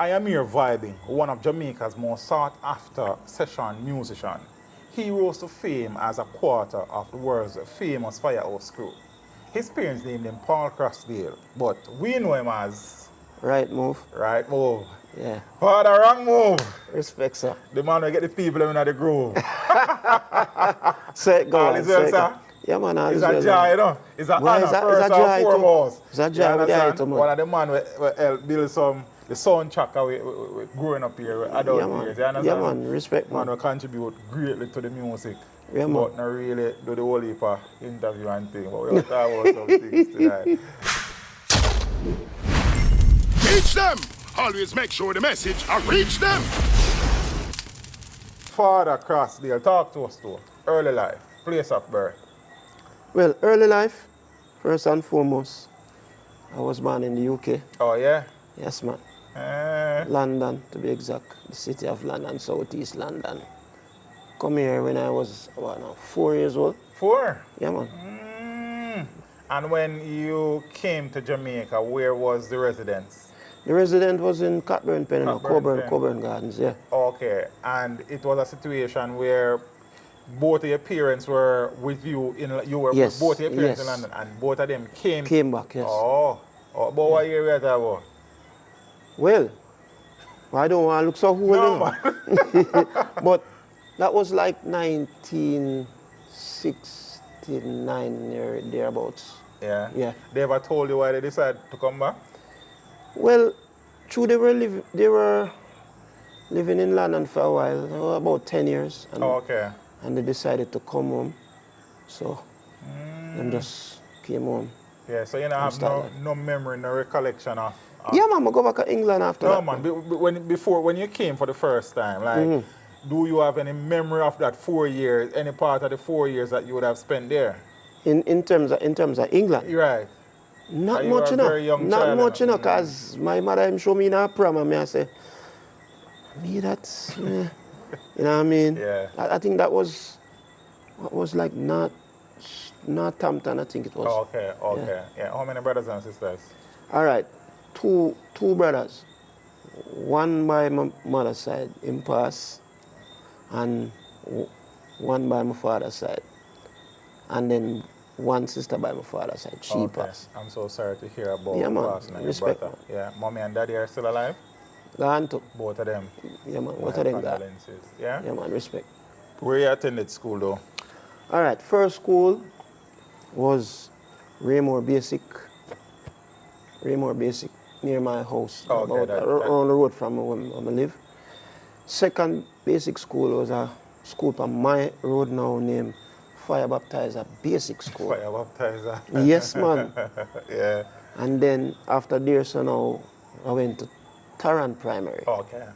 I am here vibing, one of Jamaica's most sought-after session musicians. He rose to fame as a quarter of the world's famous Firehouse crew. His parents named him Paul Crossdale, but we know him as... Wrongmove. Wrongmove. Yeah. Father Wrongmove. Respect, sir. The man will get the people in the groove. Say it, go All on, is well, say it, sir? Yeah, man, all It's is a well. joy, you know. It's an Well, honor it's a first joy and too. foremost. It's a joy You with the understand? item, man. One of the man will help build the soundtrack we growing up here, adult Yeah, man. years. You understand? Yeah, man, respect, Man man. will contribute greatly to the music. Yeah, man. But not really do the whole heap of interview and thing. But we'll talk about some things tonight. Teach them! Always make sure the message I reach them! Father Crossdale, talk to us too. Early life, place of birth. Well, early life, first and foremost, I was born in the UK. Oh, yeah? Yes, man. Eh. London, to be exact. The city of London, southeast London. Come here when I was, 4 years old. 4? Yeah, man. And when you came to Jamaica, where was the residence? The resident was in Cockburn Pen, Cockburn Pen. Cockburn Gardens, yeah. Okay, and it was a situation where both of your parents were with you Yes, both of your parents yes. in London, and both of them came. Came back, yes. Oh, but what year was that? About? Well, I don't want to look so old, No, you know. But that was like 1969 or thereabouts. Yeah. Yeah. They ever told you why they decided to come back? Well, true, they were living in London for a while, about 10 years. And, Okay. and they decided to come home. So, them just came home. Yeah, so you know, have no memory, no recollection of... Yeah, man, I go back to England after No, that. man, when you came for the first time, like, do you have any memory of that 4 years, any part of the 4 years that you would have spent there? In terms of England? You're right. Not you much, were a very young Not child, much, because my mother show me in a prom and I say, me that's, you know what I mean? Yeah. I think that was like Northampton, I think it was. Oh, okay. Yeah. How many brothers and sisters? All right, two brothers. One by my mother's side, in Pass, and one by my father's side. And then one sister by my father's side, she passed. I'm so sorry to hear about Yeah, man. passing of your Respect, brother. man. Yeah. Mommy and daddy are still alive? Gone too. Both of them? Yeah, man. What are them got? Condolences. Yeah? Yeah, man. Respect. Where you attended school, though? All right. First school was Raymore Basic. Raymore Basic, near my house. Oh, okay, around the road from where I live. Second basic school was a school on my road now named Fire Baptizer Basic School. Fire Baptizer. Yes, man. Yeah. And then after there, so now I went to Tarrant Primary. Okay.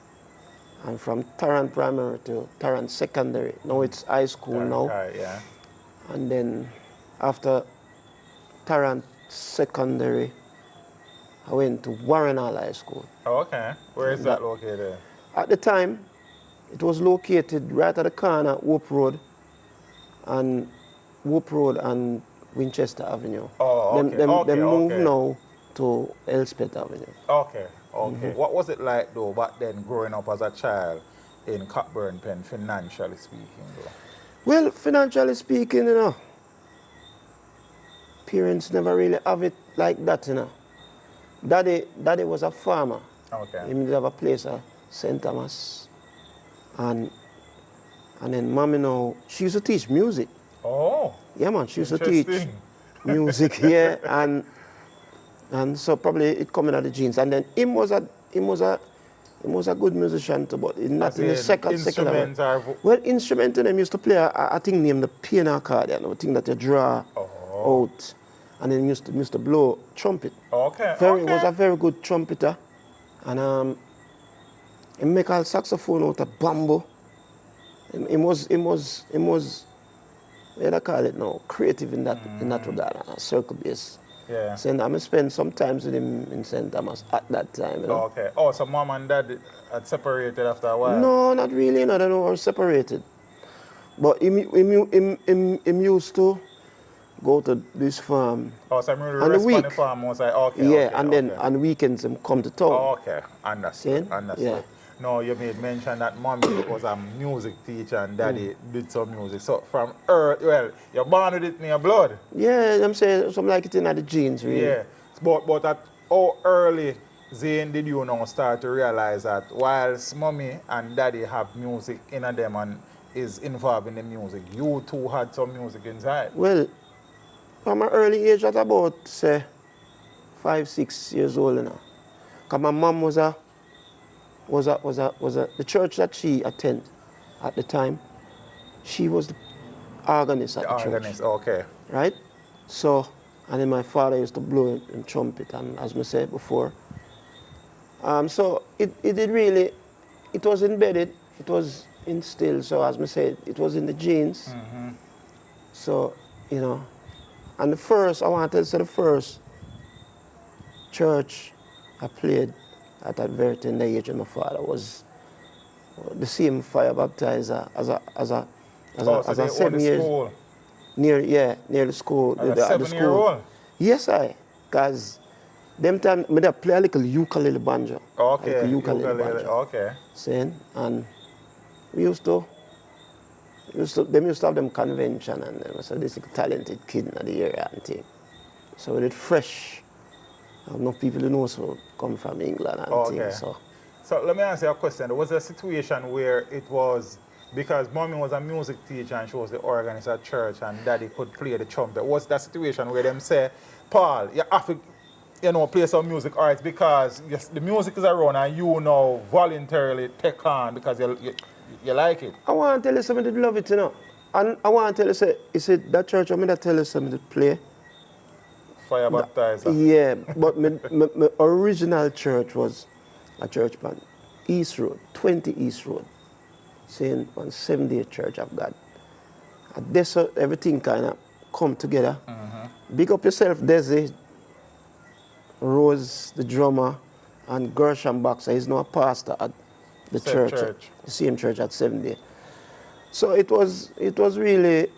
And from Tarrant Primary to Tarrant Secondary. Now it's high school now. Yeah. And then after Tarrant Secondary, I went to Warren Hall High School. Oh, okay. Where is that located? At the time, it was located right at the corner, Whoop Road and Winchester Avenue. Oh, okay. Them moved okay. now to Elspeth Avenue. Okay. What was it like, though, back then, growing up as a child in Cockburn Pen, financially speaking, though? Well, financially speaking, you know, parents never really have it like that, you know. Daddy was a farmer. Okay. He did have a place at St. Thomas. And then mommy now, she used to teach music. Oh. Yeah, man, she used to teach music, yeah, and so probably it coming out of the genes. And then him was a good musician too, but not in the second instruments level. Well, instrument them used to play a thing named the piano accordion, a thing that you draw out, and then used to blow trumpet. Okay. He was a very good trumpeter, and he make a saxophone out of bamboo. He was what do I call it now? Creative in that regard, circle bass. Yeah. So I spent some time with him in St. Thomas at that time. You know? Okay. Oh, so mom and dad had separated after a while? No, not really. No, they were separated. But him used to go to this farm. Oh, so I'm really On the respond week. the farm was like, okay, Yeah, okay, and then okay. on weekends them come to town. Oh, okay, understood, See? understood. Yeah. No, you made mention that mommy was a music teacher and daddy did some music. So from earth, well, you're born with it in your blood. Yeah, I'm saying something like it in the genes, really. Yeah, but at how early, Zane, did you now start to realize that whilst mommy and daddy have music in them and is involved in the music, you too had some music inside? Well, from an early age, at about, say, 5, 6 years old, you know. Because my mom was the church that she attended at the time, she was the organist at the church. Organist, okay. Right? So, and then my father used to blow in trumpet, and as I said before. So it did really, it was embedded, it was instilled, so as I said, it was in the genes. So, you know, and the first, I want to say the first church I played at that very tender age of my father was the same fire baptizer as a So they 7 own the years. school. Near the school. As a the 7-year-old? Yes, because them time I play a little ukulele banjo. Okay, A little ukulele banjo. okay. Saying, and we used to have them convention, and there was this talented kid in the area and thing. So we did fresh. Enough people who know so come from England and things. So let me ask you a question. There was a situation where it was because mommy was a music teacher and she was the organist at church and daddy could play the trumpet. Was that situation where them say, Paul, you have to play some music, or it's because the music is around and you now voluntarily take on because you like it? I want to tell you something to love it, you know. And I want to tell you, say that church, I mean, that tell you something to play. Fire baptizer. Yeah, but my original church was a church on East Road, 20 East Road, saying on 70th Church of God. And this, everything kind of come together. Big up yourself, Desi, Rose, the drummer, and Gershon Boxer. He's now a pastor at the church, the same church at 70th. So it was really,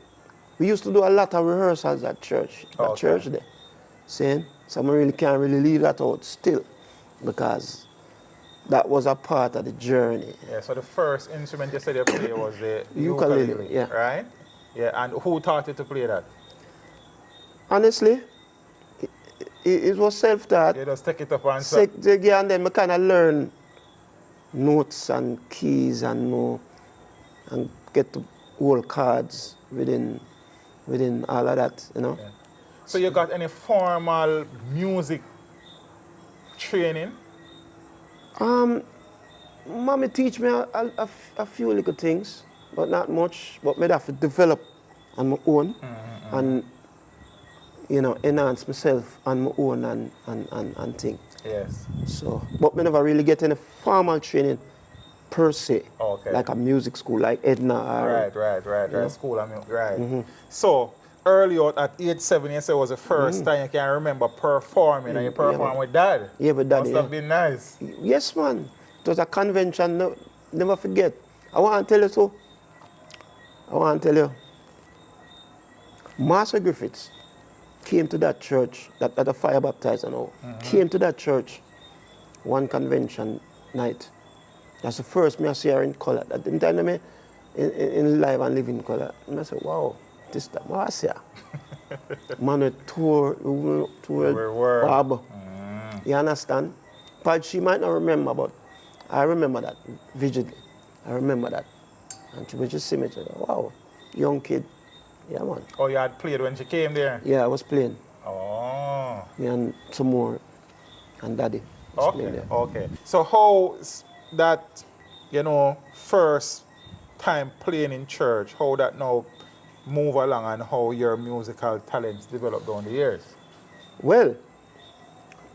we used to do a lot of rehearsals at church, church there. Saying, someone really can't really leave that out still, because that was a part of the journey. Yeah, so the first instrument you said you played was the ukulele, yeah. Right? Yeah, and who taught you to play that? Honestly, it was self-taught. You just take it up and Yeah, and then I kind of learn notes and keys and get to hold cards within all of that, you know. Yeah. So you got any formal music training? Mommy teach me a few little things, but not much. But I have to develop on my own and, you know, enhance myself on my own and thing. Yes. So, but I never really get any formal training per se, like a music school, like Edna. Right. School, right. So, early out at age 7, you said was the first time you can remember performing, and you performed with dad. Yeah, with dad. Must have been nice. Yes, man. It was a convention. No, never forget. I want to tell you so. Master Griffiths came to that church, that a fire baptizer now, came to that church one convention night. That's the first me I see her in color. At the time I in live and live in color. And I said, wow, this time I see her. Man, we tour Bob. You understand? But she might not remember, but I remember that vividly. I remember that. And she was just see me, she said, wow, young kid. Yeah, man. Oh, you had played when she came there? Yeah, I was playing. Oh. Me and some more, and daddy. Okay. So how that, first time playing in church, how that now move along and how your musical talents developed down the years? Well,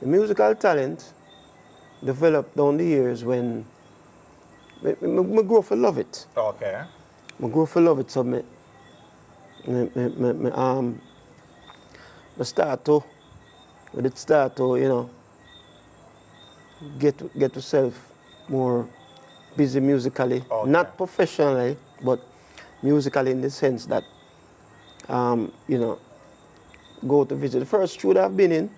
the musical talent developed down the years when I grew to love it. Okay. I grew to love it, so I start to get yourself more busy musically, not professionally, but musically in the sense that, go to visit. The first studio I've been in,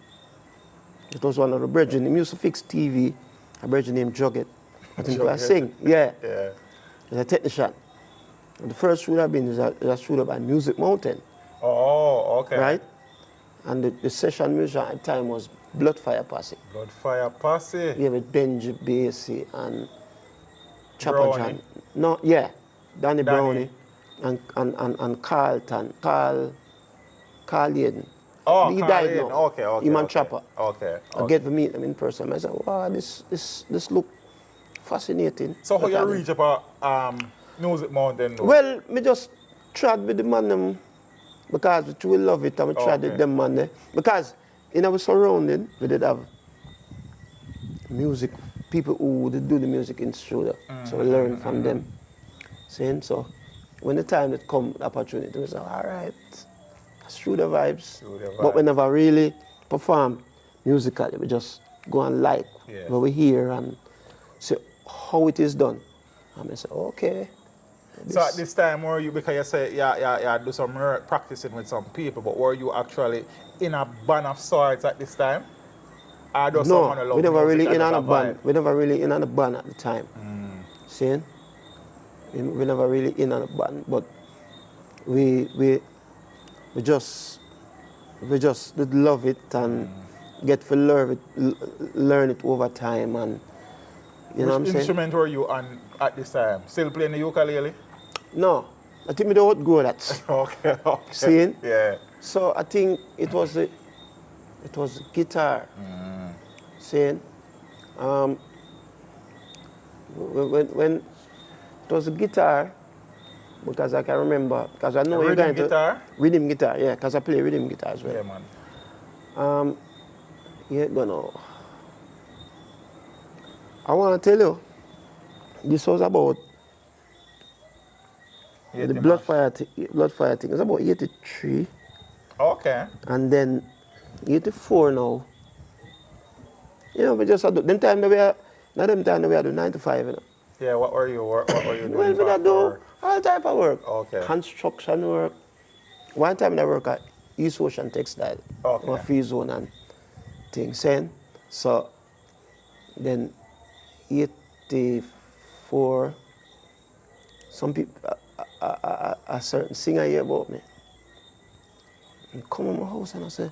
it was one of the brethren. He used to fix TV, a brethren named Jugget. I think I sing, yeah. He's a technician. And the first studio I've been is a studio by Music Mountain. Oh, okay. Right? And the session musician at the time was Bloodfire Posse. Bloodfire Posse. Yeah, with Benji Basie and Chopper Brownie. John. No, yeah. Danny Brownie and Carlton. Carl Yaden. Oh, he Carl died Yaden. now. Okay. Him and Chopper. Okay. I get to meet them in person. I said, wow, this look fascinating. So how you reach up a Music Mountain though? Well, me just tried with the man them because we truly love it and we tried with them man there. Because in our surrounding, we did have music, people who would do the music in studio. So we learned from them. Saying so when the time that come, the opportunity, we said, all right, studio vibes. But we never really perform musically. We just go and like what we hear and see how it is done. And I said, okay. So at this time, were you, because you say yeah, do some practicing with some people, but were you actually in a band of sorts at this time? No, we never really in a band. We never really in a band at the time. Seeing? We never really in a band, but we just did love it and get to learn it over time, and you know what I'm saying. Which instrument were you on at this time? Still playing the ukulele? No, I think we don't outgrow that. Okay. Seeing? Yeah. So I think it was the guitar. Seeing? When it was the guitar, because I can remember, because I know you're going to... Rhythm guitar, yeah, because I play rhythm guitar as well. Yeah, man. I want to tell you, this was about the Bloodfire thing. It's about 83. Okay. And then 84 now. You know, we just had them time that we are, not them time that we had 9 to 5, you know. Yeah, what were you doing? Well, we do all type of work. Okay. Construction work. One time I work at East Ocean Textile. Okay. A free zone and things. So then 84, some people, a certain singer hear about me. And come to my house and I said,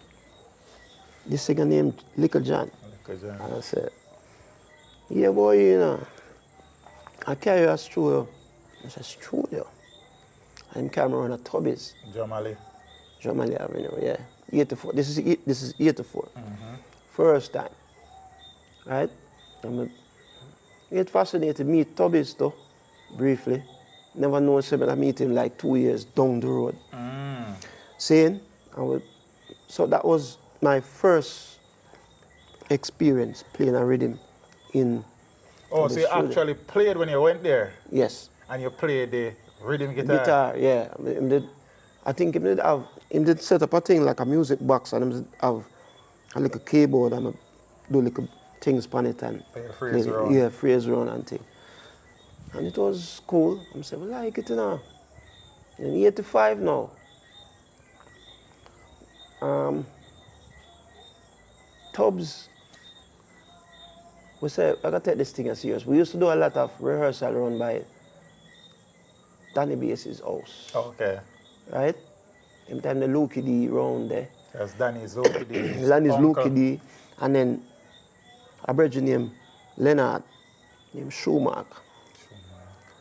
this singer named Little John. And I said, yeah boy, you know, I carry a studio. I said, studio? I'm carrying around a Tubby's. Jamali Avenue, yeah. 84. This is 84. First time. Right? It fascinated me, Tubby's though, briefly. Never known someone I meet him like 2 years down the road. Saying, so that was my first experience playing a rhythm in. Oh, so you actually played when you went there? Yes. And you played the rhythm guitar? Guitar, yeah. I think he did set up a thing like a music box and he have a little keyboard and do little things on it and phrase around. Yeah, phrase around and thing. And it was cool. I'm saying, well, I like it now. In 85 now. Tubbs, we say, I gotta take this thing as serious. We used to do a lot of rehearsal around by Danny Bass's house. Okay. Right? Every time the Lucky D round there. That's Danny's Lucky D. Danny's Lucky D. And then a brother named Leonard, named Schumacher.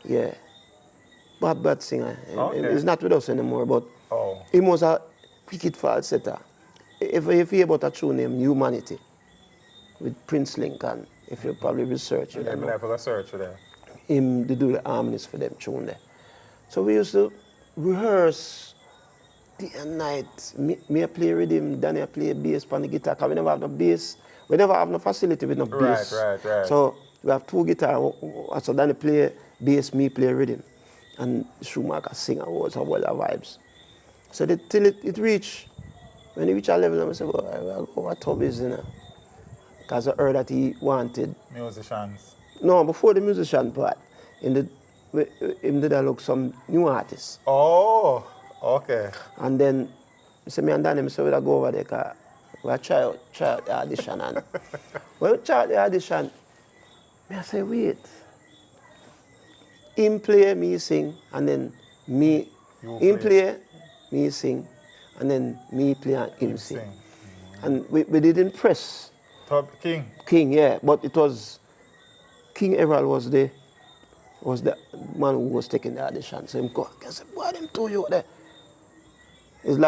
Yeah. Bad singer. Okay. He's not with us anymore, but he was a wicked falsetter. If you hear about a tune named Humanity with Prince Lincoln, if you probably research it. I'm never search there. Him to do the harmonies for them tune there. So we used to rehearse day and night. Me play rhythm, Danny play bass on the guitar, because we never have no bass. We never have no facility with no bass. Right. So we have two guitars. So Danny play bass, me play rhythm. And Schumacher sing and was all the vibes. So till it reached, when he reached a level, I said, well, I'll go over Tubby's, you know. Because I heard that he wanted musicians. No, before the musician part, him did I look some new artists. Oh, okay. And then say me and Danny, we go over there because we try out the audition. And when we try out the audition, I say, wait. Him play, me sing, and then him play, me sing, and then me play and him sing. And we didn't press. King? King, yeah. But it was, King Errol was the man who was taking the audition. So him go, I said, boy, them two you there. It's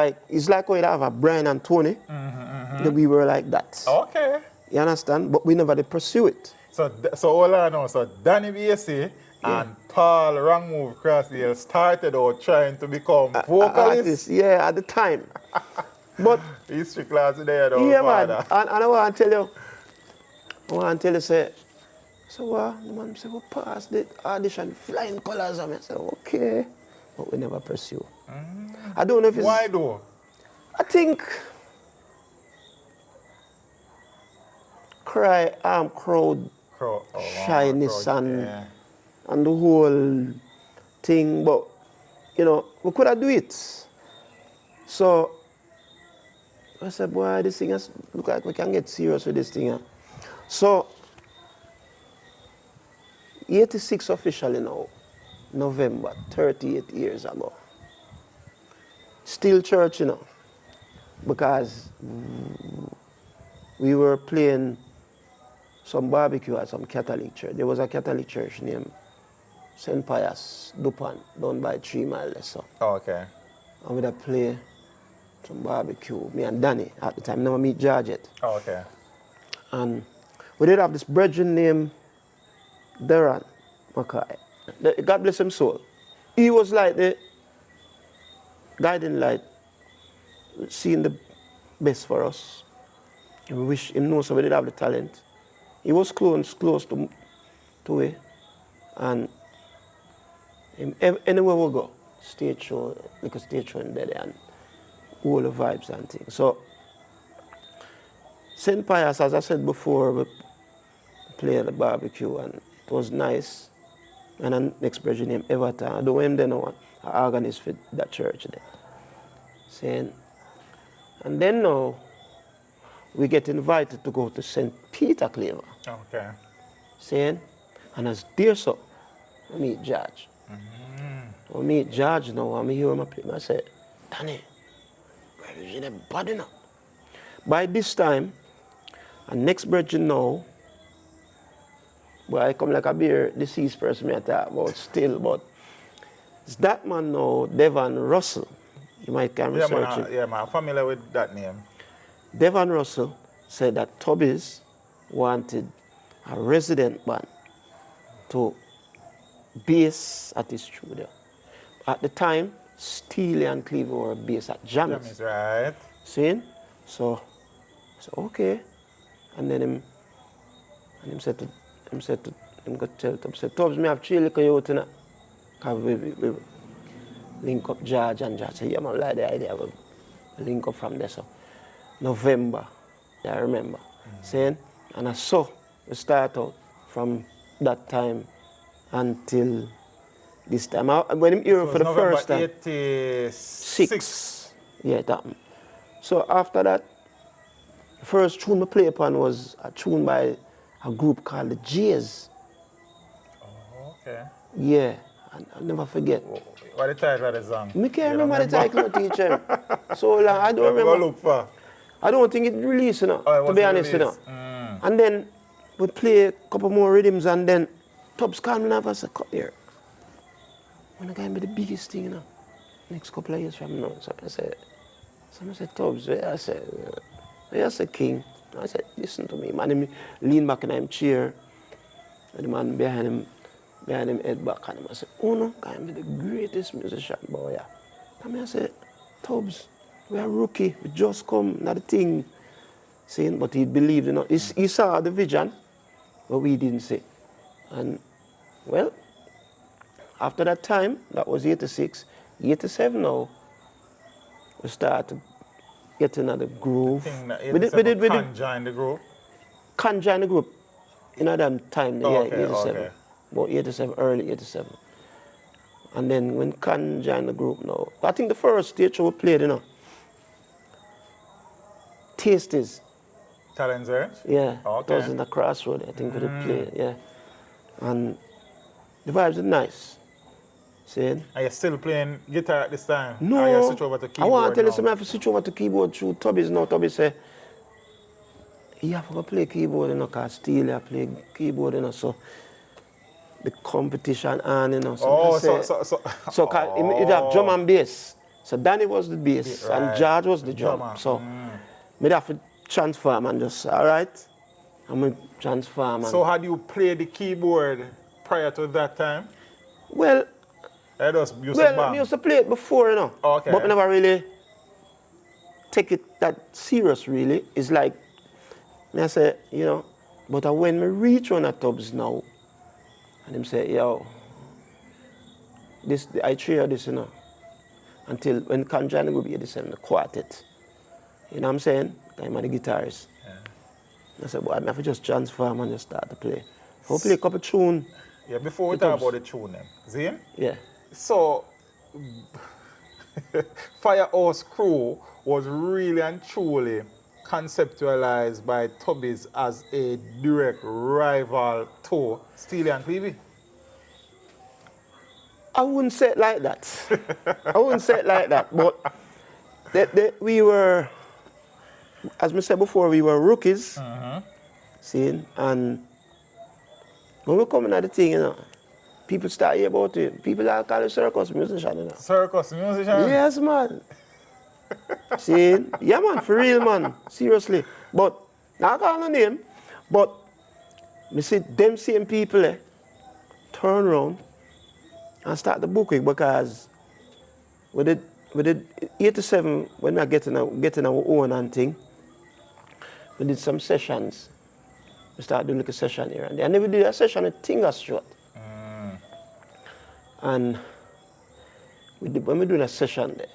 like when you have a Brian and Tony. That we were like that. Okay. You understand? But we never did pursue it. So all I know, so Danny BSC and Paul Wrongmove Crossdale started out trying to become vocalists. Yeah, at the time. But history class there, though. Yeah, father. Man. And I want to tell you, say, so what? The man said, we passed the audition, flying colors. And I said, okay. But we never pursue. I don't know if it's... Why though? I think... crowd shyness and the whole thing, but you know, we could have do it. So I said, boy, this thing has look like we can get serious with this thing. So 86 officially now, November, 38 years ago. Still church, you know, because we were playing some barbecue at some Catholic church. There was a Catholic church named St. Pius, Dupan, down by 3 miles or so. Oh, okay. And we'd play some barbecue, me and Danny at the time, never meet George yet. Oh, okay. And we did have this brethren named Darren Mackay. God bless his soul. He was like the guiding light, seeing the best for us. And we wish him knows so we did have the talent. He was close to it. And anywhere we go, stage show, like a stage show in there and all the vibes and things. So St. Pius, as I said before, we played the barbecue and it was nice. And then next brethren named Everton. I don't know him then no I organized for that church there. Saying, and then now we get invited to go to St. Peter Clever. Okay. Saying, and as dear so, I meet George. I meet George now, I hear him play. I say, Danny, where is it body now? By this time, and next brethren now, well, I come like a beer deceased person I talk about still, but it's that man now, Devon Russell. You might can research it. Yeah, man, I'm familiar with that name. Devon Russell said that Tubby's wanted a resident band to base at his studio. At the time, Steely and Clevie were based at Jammy's. Right. See? So okay. And then him said to him go tell Tubbs, say, Tubbs, me have 3 little youth in it. Because we link up George and George said, yeah, man, like the idea of a link up from there. So November, I remember. Saying, and I saw we start out from that time until this time. When I'm here for the November first time. 86. Yeah, it happened. So after that, the first tune I played upon was a tune by a group called the Jays. Oh, okay. Yeah, I'll never forget. What the title of the song? I can't remember the title, teacher. So long, I don't remember. Look for? I don't think it released, you know, to be honest, you know. Mm. And then we play a couple more rhythms and then Tubbs called me up and said, come here. When I got be the biggest thing, you know, next couple of years from now. So I said, Tubbs, I said, King. I said, listen to me. Man, he lean back in his chair. And the man behind him head back and I said, oh no, I'm the greatest musician, boy. And I said, Tubbs, we are rookie, we just come, not a thing. Saying, but he believed, you know, he saw the vision, but we didn't see. And well, after that time, that was 86, 87 now, we started getting another groove. We did join the group? Can't join the group. In that time, Oh, yeah, okay, 87. okay. About 87, early 87. And then when Can joined the group now, I think the first stage show we played, you know, Tasties. Talent Search? Yeah. Okay. It was in the Crossroad, I think, we did play, yeah. And the vibes are nice. See? Are you still playing guitar at this time? No. Or you switch over to I keyboard want to tell you now? something, I have to switch over to keyboard through Tubby's now. Tubby say, you have to play keyboard, you know, because Steely I play keyboard, you know, so the competition on, you know. So Oh, I say, so it have drum and bass. So Danny was the bass Right. and George was the drum. Drummer. So me have to transform and just, all right? I'm going to transform. And, So had you played the keyboard prior to that time? well, I just used to I bang. used to play it before, you know. Okay. But I never really take it that serious, really. It's like, I say, you know, but when me reach one of Tubbs now, and him say, yo, I try this, you know, until when Kanjani will be this in the quartet. You know what I'm saying? I'm the guitarist. I said, well, I have to just transform and just start to play. I'll play a couple tunes. Yeah, before we talk about the tune then. See? Yeah. So, Firehouse Crew was really and truly conceptualized by Tubby's as a direct rival to Steely and Clevie. I wouldn't say it like that. I wouldn't say it like that. But we were, as I said before, we were rookies. See? And when we come in at the thing, you know, people start hear about it. People are calling circus musician, you know. Circus musician? Yes, man. See? Yeah, man, for real, man. Seriously. But, not call no name, but me see them same people turn around and start the book week because we did 87 when we are getting our own and thing. We did some sessions. We started doing like a session here and there. And then we did a session with Tinga Strut. And when we do a session there,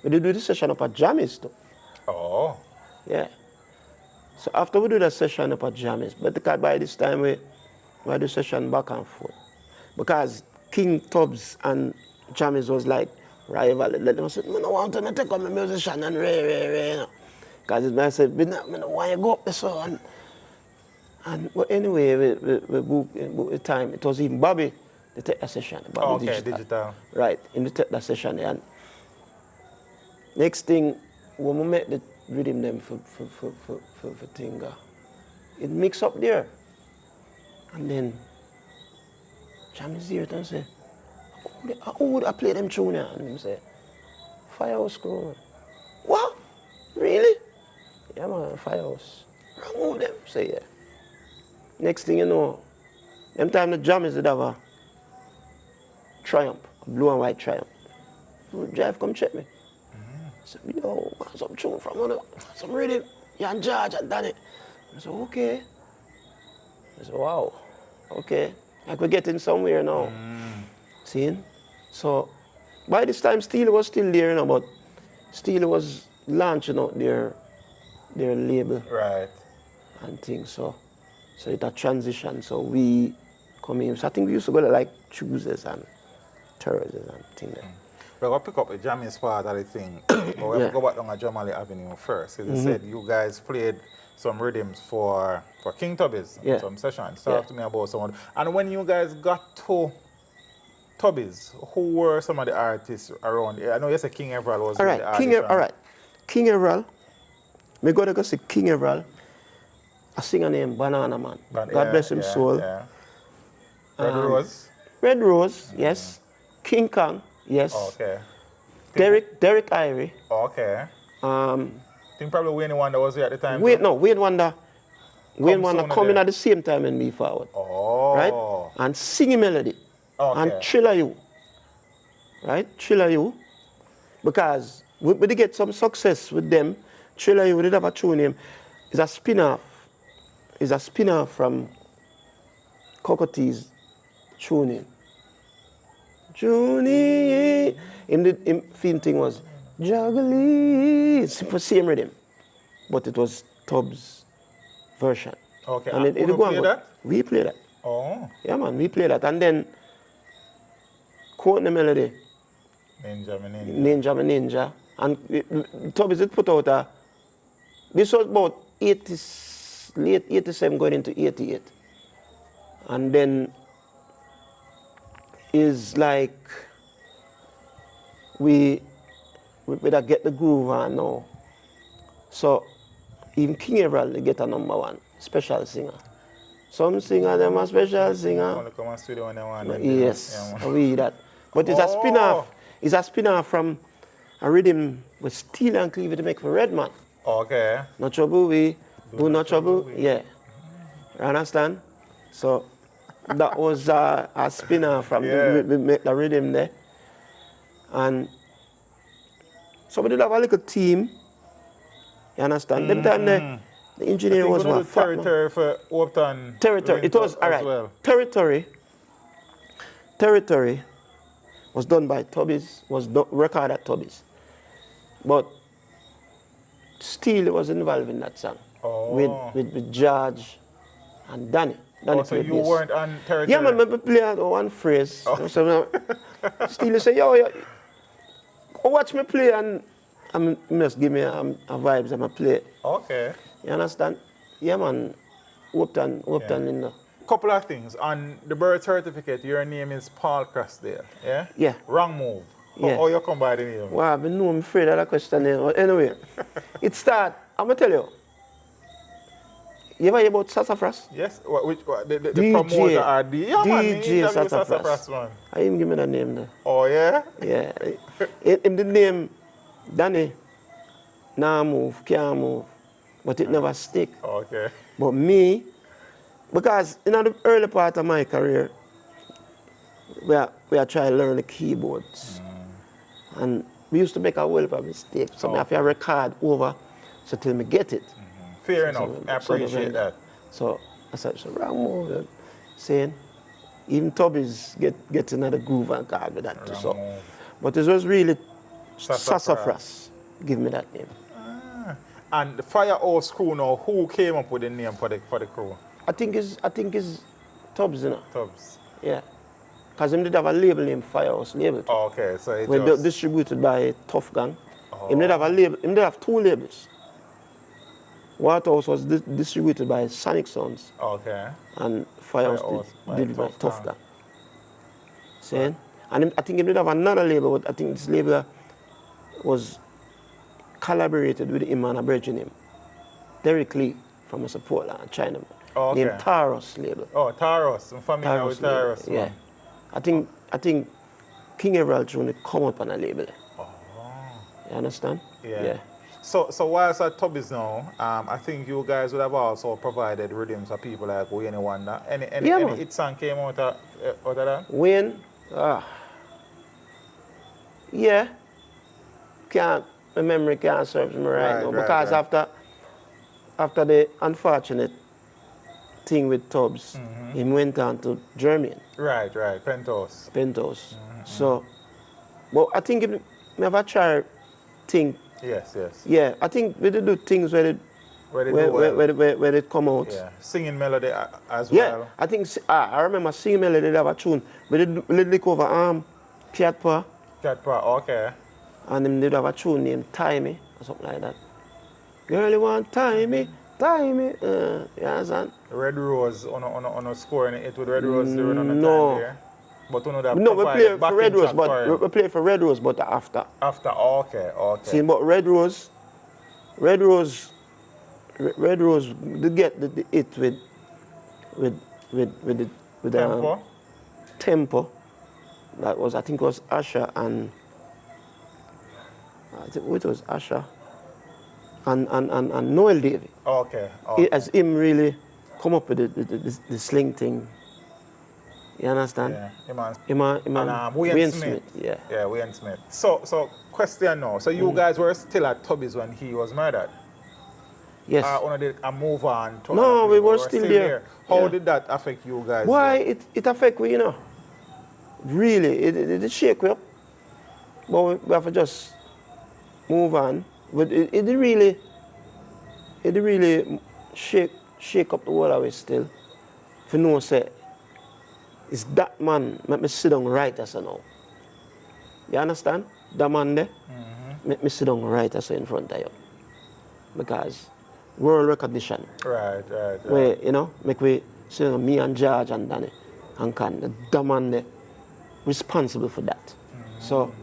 we did do the session up at Jammies too. Oh. Yeah. So after we do the session up at Jammies, but because by this time we do session back and forth. Because King Tubbs and Jammies was like rival. Let them say, I don't want to take on my musician and you know. Because I said, I don't want to go up this one. And well, anyway, we booked the time. It was even Bobby to take the session. Bobby Digital. Right, in the take the session. And next thing, when we met the rhythm them for Tinga, it mixed up there. And then Jammies here and say, how would I play them tune here? And he say, Firehouse Crew. What? Really? Yeah, man, Firehouse. Wrongmove them. Say, yeah. Next thing you know, them time the Jammies did have a Triumph, a blue and white Triumph. Drive, come check me. I said, yo, man, some tune from one, some rhythm, you and George and Danny. I said, okay. I said, wow, okay. Like we're getting somewhere now. Seeing? So, by this time, Steely was still there, you know, but Steely was launching out their label. Right. And things, so it's a transition. So we come in. So I think we used to go to like Tuesdays and Thursdays and things like that. We're going to pick up a Jammies part of the thing. But we have to go back down a Jamali Avenue first. Because you said you guys played some rhythms for King Tubby's, some sessions. Talk to me about some of them. And when you guys got to Tubby's, who were some of the artists around? I know you said King Everall was the artist. All right. King Everall. Me go to go see King Everall. A singer named Banana Man. God bless him soul. Yeah. Red Rose? Red Rose, yes. King Kong, yes. Okay. Derek Irie. Okay. I think probably Wayne Wonder was there at the time. Wayne Wonder coming at the same time in Me Forward. Oh. Right? And Singing Melody. Okay. And Thriller You. Right? Thriller You. Because we did get some success with them. Thriller You, we did have a tune name. It's a spin-off. It's a spin-off from Cocotee's tuning. Junie. The theme thing was Juggly. Simple same rhythm. But it was Tubbs' version. Okay. And it play that? We play that. Oh. Yeah, man, we play that. And then Quote the Melody. Ninja. And Tubbs did put out This was about late 87 going into 88. And then is like we better get the groove on now. So even King Everald they get a #1 special singer. Some singer them a special singer. Only come and studio when they want. Yes, Yeah, man. we that. But it's a Oh. spin-off. It's a spin-off from a rhythm with Steely and Clevie to make for Redman. Okay. No trouble we do no trouble. we. Yeah. You understand? So that was a spin-off from Yeah. we make the rhythm there. And so we did have a little team. You understand? Them time the engineer was what? Fat man. Territory for Upton. Territory. It was, all right. Well. Territory was done by Tubby's, recorded at Tubby's. But Steely was involved in that song. Oh. With George and Danny. Oh, so you weren't on Territory? Yeah, man, I play one phrase. Oh. So, Steely say, yo, watch me play and just give me a vibes and I play. Okay. You understand? Yeah, man. Upton in there. Couple of things. On the birth certificate, your name is Paul Crosdale, yeah? Yeah. Wrongmove. Yeah. How you come by the name? Well, I've been I'm afraid of that question. But anyway, it start, I'm going to tell you. You ever hear about Sassafras? Yes? The DJ. promoter or the... Yeah, man, he DJ interviewed Sassafras. man. I didn't give me the name though. Oh, yeah? Yeah. In the name, Danny, nah move, can't move. But it never stick. Okay. But me, because in the early part of my career, we are trying to learn the keyboards. And we used to make a whole heap of mistakes. So I have to record over so till me get it. Fair enough. I appreciate that. So I said, so Wrongmove, saying, even Tubby's get another groove and call me that too. So. But it was really Sassafras. Give me that name. And the Firehouse crew now, who came up with the name for the crew? I think it's Tubbs, you know. Tubbs. Yeah. Because him did have a label named Firehouse label. Oh, okay, so it When just... distributed by Tough Gang. Him did have a label. Him did have 2 labels. Waterhouse was distributed by Sonic Sounds. Okay. And Firehouse did by Tough Gang. Saying? And I think he did have another label, but I think this label was collaborated with him and a brethren him. Derek Lee from Portland, China. Okay. Named Taros label. Oh, Taros. I'm familiar with Taros. Yeah. I think King Everald trying to come up on a label. Oh. You understand? Yeah. So whilst at Tubby's now, I think you guys would have also provided rhythms for people like Wayne Wonder. Any hit song came out of that? Wayne? Yeah. My memory can't serve me right now. Because after the unfortunate thing with Tubbs, he went on to Germany. Right, Penthouse. So, but I think if never try think. Yes. Yeah, I think we do things where they come out. Yeah, singing melody as well. Yeah, I think I remember singing melody. They have a tune. We did lick over Cat Paw. Okay. And then they have a tune named Tie Me or something like that. Girl, you want tie me? You understand? Red Rose on a scoring it with Red Rose during on the no. time there. But that we play for Red Rose, but we play for Red Rose, but after. After, okay. See, but Red Rose, they get the hit with the tempo. That was, I think, it was Usher and it was Usher and Noel Davey. Okay. As him really come up with the sling thing. You understand? Yeah. And Wayne Smith. Yeah, Wayne Smith. So question now. So you guys were still at Tubby's when he was murdered? Yes. Did I move on? No, we were still there. How did that affect you guys? Why? It affect we, you know. Really, it shake we up. But we have to just move on. But it really shake up the whole of it still. If you know, say, it's that man make me sit down right as I know. You understand? That man there make me sit down right as I in front of you. Because world recognition. Right. Where, you know, make we sing me and George and Danny and Can, the man there, responsible for that. So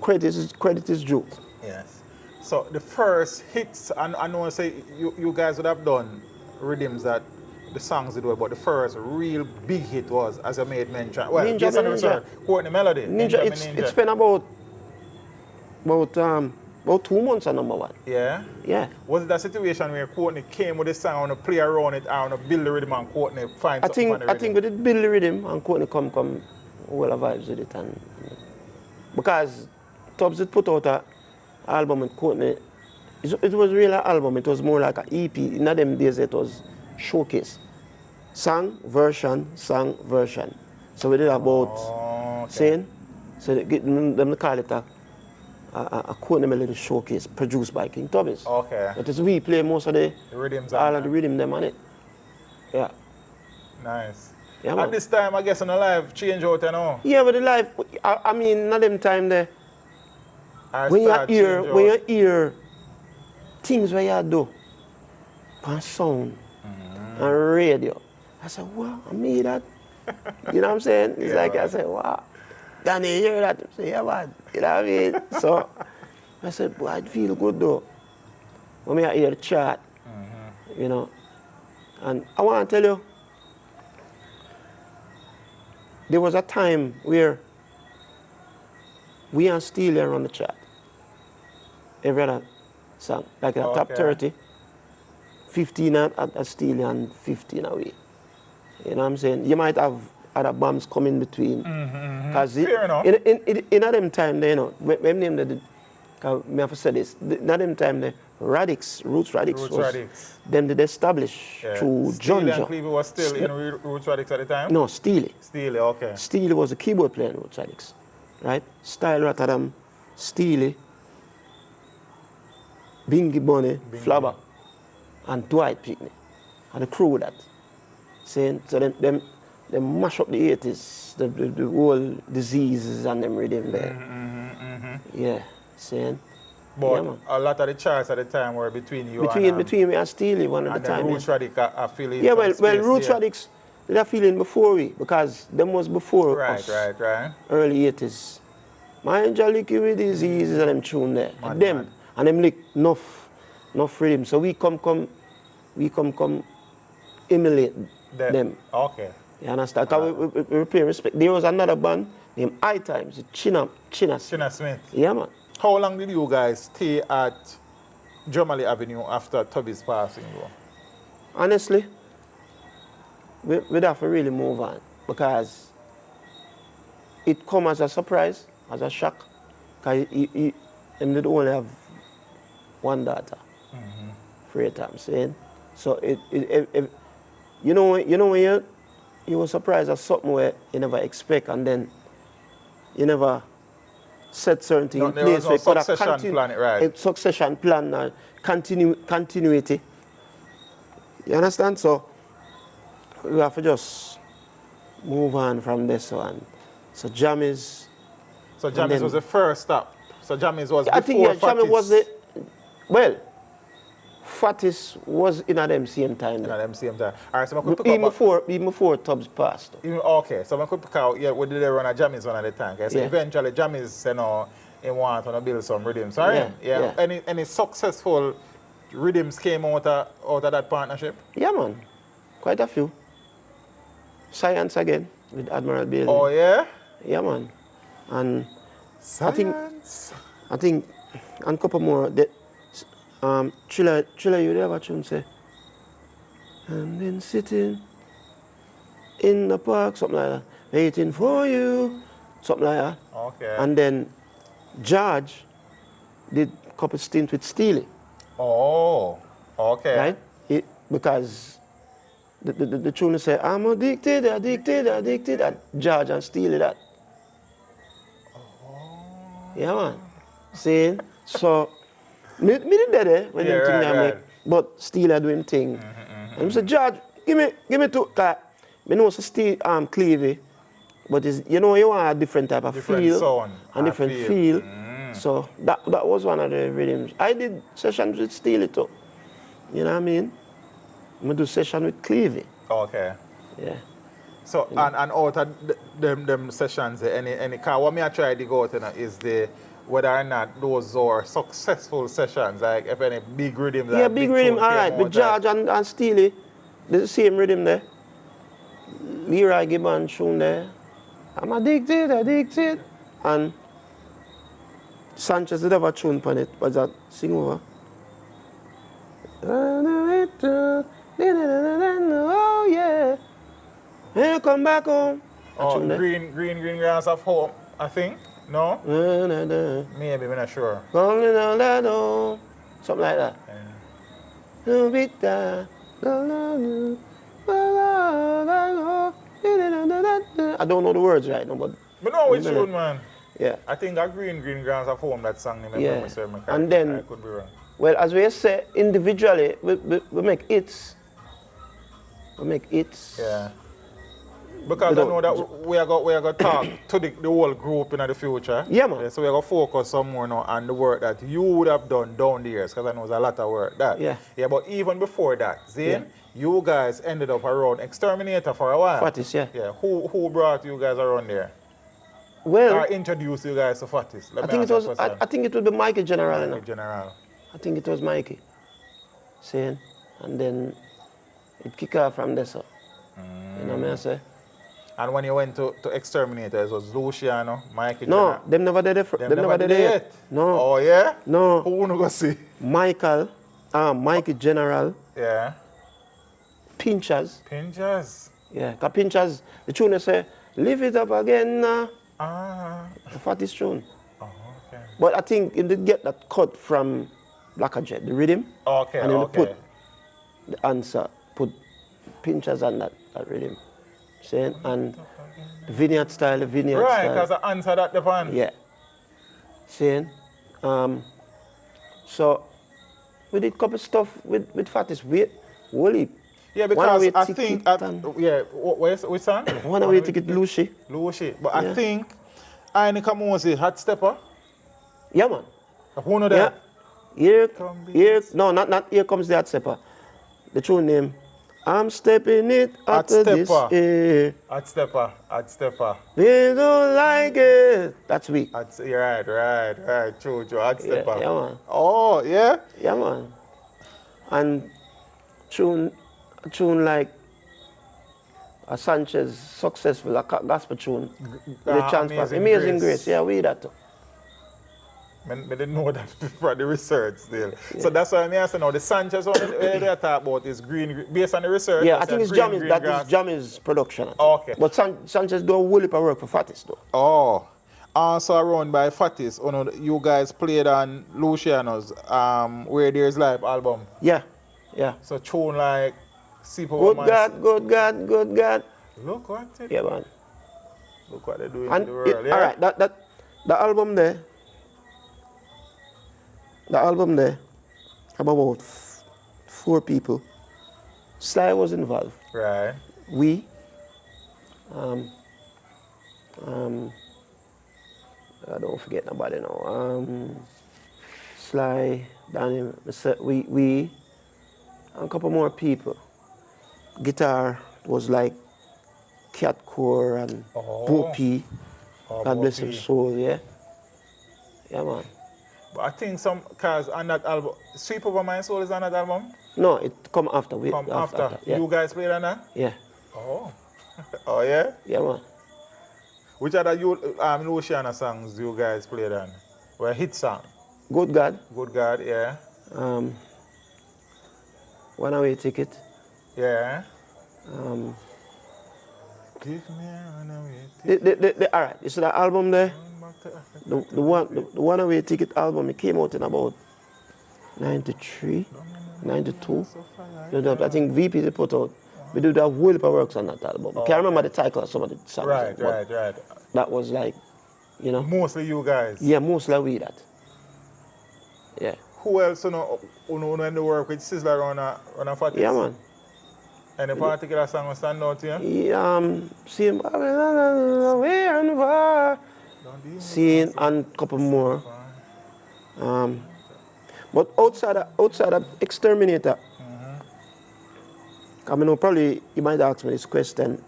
credit is due. Yes. So the first hits, and I know I say you guys would have done rhythms that the songs did well, but the first real big hit was, as I made mention, well, Ninja based on the Ninja. research, Courtney Melody. Ninja, it's been about 2 months at number 1. Yeah? Yeah. Was it that situation where Courtney came with the sound, and play around it, and build the rhythm, and Courtney find something on the rhythm? I think we did build the rhythm and Courtney come all the vibes with it, and because Tubbs had put out an album with Courtney, it was really an album, it was more like an EP. In them days it was showcase. Song, version. So we did about saying, so them call it a Courtney Melody showcase produced by King Tubbs. Okay. But it's we play most of the rhythms all of the rhythm them on it. Yeah. Nice. Yeah, man. At this time, I guess on the live change out, you know. Yeah, but the live, I mean, not them time there. When you hear things where you do on sound and radio, I said, wow, I made that. You know what I'm saying? It's like, I said, wow. Then you hear that, I say, yeah, man. You know what I mean? So I said, boy, I feel good though. When I hear the chart, you know. And I want to tell you, there was a time where we and Steely are on the chart. Every other song, like a top 30, 15 at Steely and 15 away. You know what I'm saying? You might have other bombs come in between. Because in them time, you know, when name the, I have to say this, in them time, the Roots Radix, them did establish through John. Steely and Clevie was still in Roots Radix at the time? No, Steely. Steely, okay. Steely was a keyboard player in Roots Radix, right? Style Rotterdam, Steely, Bingy Bunny, Flabber, and Dwight Pickney, and the crew with that. Saying, so them mash up the 80s, the whole diseases and them rhythm there. Yeah, saying. But a lot of the charts at the time were between you between me and Steely one at the time. And Roots Radix affiliate. Yeah, well, Roots Radix, they're feeling before we, because them was before us. Right. Early 80s. My Angelique with diseases and them tune there. And them lick enough rhythm. So we come emulate them. Okay. You understand? Because we pay respect. There was another band named High Times, China Smith. Yeah, man. How long did you guys stay at Jomali Avenue after Tubby's passing, bro? Honestly, we'd have to really move on, because it come as a surprise, as a shock, because he did only have one daughter, Freya, I'm saying. So you know when you were surprised at something where you never expect, and then you never set certain things in place. There was no succession plan, right? A succession plan and continuity. You understand? So we have to just move on from this one. So Jammies. So Jammies was the first stop. So Jammies was I before think Jammies was the, well, Fatis was in at them same time. In at them same time. All right, so I could pick even before Tubbs passed. Okay, so I could pick out, we did run a Jammies one at the time. Okay? So eventually Jammies, you know, he wanted to build some rhythms. Right? Yeah. Any successful rhythms came out of that partnership? Yeah, man. Quite a few. Science again with Admiral Bailey. Oh, yeah? Yeah, man. And Science. I think and a couple more. Triller, you ever tune say, and then sitting in the park, something like that, waiting for you, something like that. Okay. And then George did a couple stints with Steely. Oh, okay. Right? Because the tune say, I'm addicted, and George and Steely that. Oh. Yeah, man. See? So, me did that when them thing I make, but Steely doing thing. And I said, George, give me two, cause I know Steely Clevie, but it's, you know, you want a different type of feel sound, and different feel. So that was one of the rhythms. I did sessions with Steely too. You know what I mean? I do session with Clevie. Okay. Yeah. So, and out of them sessions, any car, what me I try to go to is whether or not those are successful sessions, like if any big rhythm. Yeah, big rhythm, all right. With George and Steely, the same rhythm there. Leroy Gibbon tune there. I'm addicted. And Sanchez did have a tune on it, was that sing over? Oh yeah. Hey, come back home. Oh, green grass of home, I think. No? Maybe, I'm not sure. Something like that. Yeah. I don't know the words right now, but know which tune, man. Yeah. I think that green grass of home, that song, Yeah. And then, I could be wrong. well, as we say, individually, we make hits. Yeah. Because I know that we are going to talk to the whole group in the future. Yeah, man. So we are going to focus some more now on the work that you would have done down the years, because I know there's a lot of work that. Yeah. Yeah, but even before that, Zane, you guys ended up around Exterminator for a while. Fatis, yeah. Yeah. Who brought you guys around there? Well, Or introduced you guys to Fatis? I think it was the Mikey General. Mikey General. I think it was Mikey. Saying, and then it kicked off from there, so. You know what I say? And when you went to Exterminator, it was Luciano, Mikey No, General. them never did it. Them never did it yet. No. Oh, yeah? No. Who wanna go see? Mikey General, Yeah. Pinchers. Pinchers. Yeah, because Pinchers, the tune they say, live it up again now. The fattest tune. Oh, okay. But I think it did get that cut from Black Jet, the rhythm. Okay, and then okay. they put the answer, put Pinchers on that rhythm. Saying, and the vineyard style. Right, because the answer that depends. Yeah. Saying, so we did couple stuff with Fatis. Wally. Yeah, because I think, which song? One away ticket, Lucy. But I think Aini Kamosi, Hot Stepper. Yeah, man. Who know that? Not Here Comes the Hot Stepper. The true name, I'm stepping it after this year. Hot Stepper. They don't like it. That's weak. Right. True. Hot Stepper. Yeah, man. Oh, yeah? Yeah, man. And tune like a Sanchez successful, a gospel tune. The chance for Amazing Grace. Yeah, we that too. I didn't know that for the research still. Yeah. So that's why I'm asking now. The Sanchez one they talk about is green, based on the research. Yeah, I think it's Jammy's production. Okay. But Sanchez do a whole heap of work for Fatis though. Oh. Also around by Fatis, you guys played on Luciano's Where There's Life album. Yeah. So tune like Good God. Look what it. Yeah, man. Look what they're doing in the world. All right, the album there. The album there, about 4 people. Sly was involved. Right. We. I don't forget nobody now. Sly, Danny, we, and a couple more people. Guitar was like Cat Core and Bo P. God bless his soul, yeah. Yeah, man. But I think cause on that album, Sweep Over My Soul is on that album? No, it come after. After. Yeah. You guys played on that? Yeah. Oh. Oh, yeah? Yeah, man. Which other Luciano songs you guys played on? Well, hit song? Good God, yeah. One Away Ticket. Yeah. Give me a runaway ticket. All right, you see that album there? The One Away Ticket album, it came out in about 93, 92. I think VP they put out. We do that whole heap of works on that album. I can't remember the title of some of the songs. Right. That was like, you know. Mostly you guys. Yeah, mostly we that. Yeah. Who else in the work with Sizzler on a Fatis? Yeah, man. Any particular song will stand out to you? Yeah, seeing where and far. Seeing and a couple more. But outside of Exterminator, I mean, probably you might ask me this question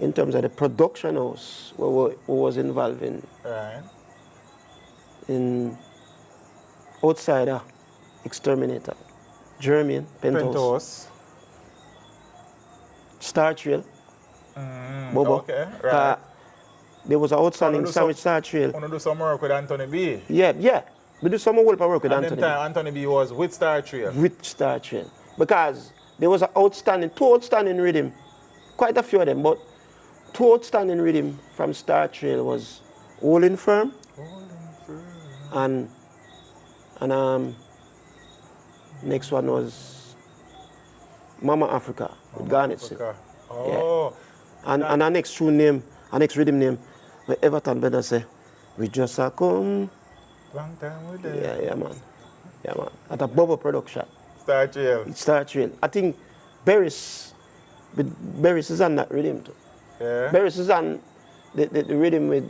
in terms of the production house who was involved in Right. Outsider, Exterminator, German, Penthouse, Penthouse. Star Trail, Bobo. Okay, right. There was an outstanding Wanna do sandwich some- Star Trail. Want to do some work with Anthony B. Yeah. We do some work with And Anthony. then time Anthony B was with Star Trail. With Star Trail. Because there was two outstanding rhythm, quite a few of them, but two outstanding rhythm from Star Trail was Holding Firm and next one was Mama Africa with Garnet Silk. Africa. Oh. And our next tune name, our next rhythm name, where Everton better say, we just a come. Long time with them. Yeah, man. At a Bubble production. Star Trail. It's Star Trail. I think Barris is on that rhythm too. Yeah. Barris is on the rhythm with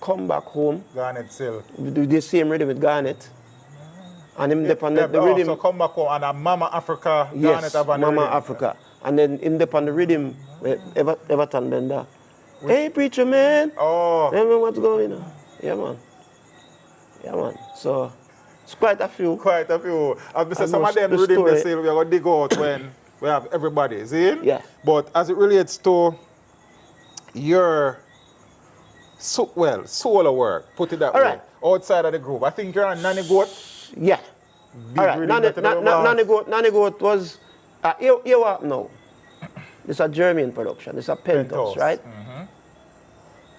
Come Back Home. Garnet Silk. We do the same rhythm with Garnet. And him dep on the Oh, rhythm. so come back home and a Mama Africa. Yes, Garnet have on the Mama rhythm. Africa. And then him dep on the rhythm with Everton Bender. Hey, preacher man. Oh. Remember what's going on? Yeah, man. So it's quite a few. Quite a few. As I said, And some of them the rhythm story- they say we're going to dig out when we have everybody, see? Yeah. But as it relates to your solo work, put it that All way, right. outside of the group, I think you're on Nanny Goat. Yeah. Big All right. rhythm that you know Nanny Goat was you what now? It's a German production. It's a Penthouse, Penthouse. right?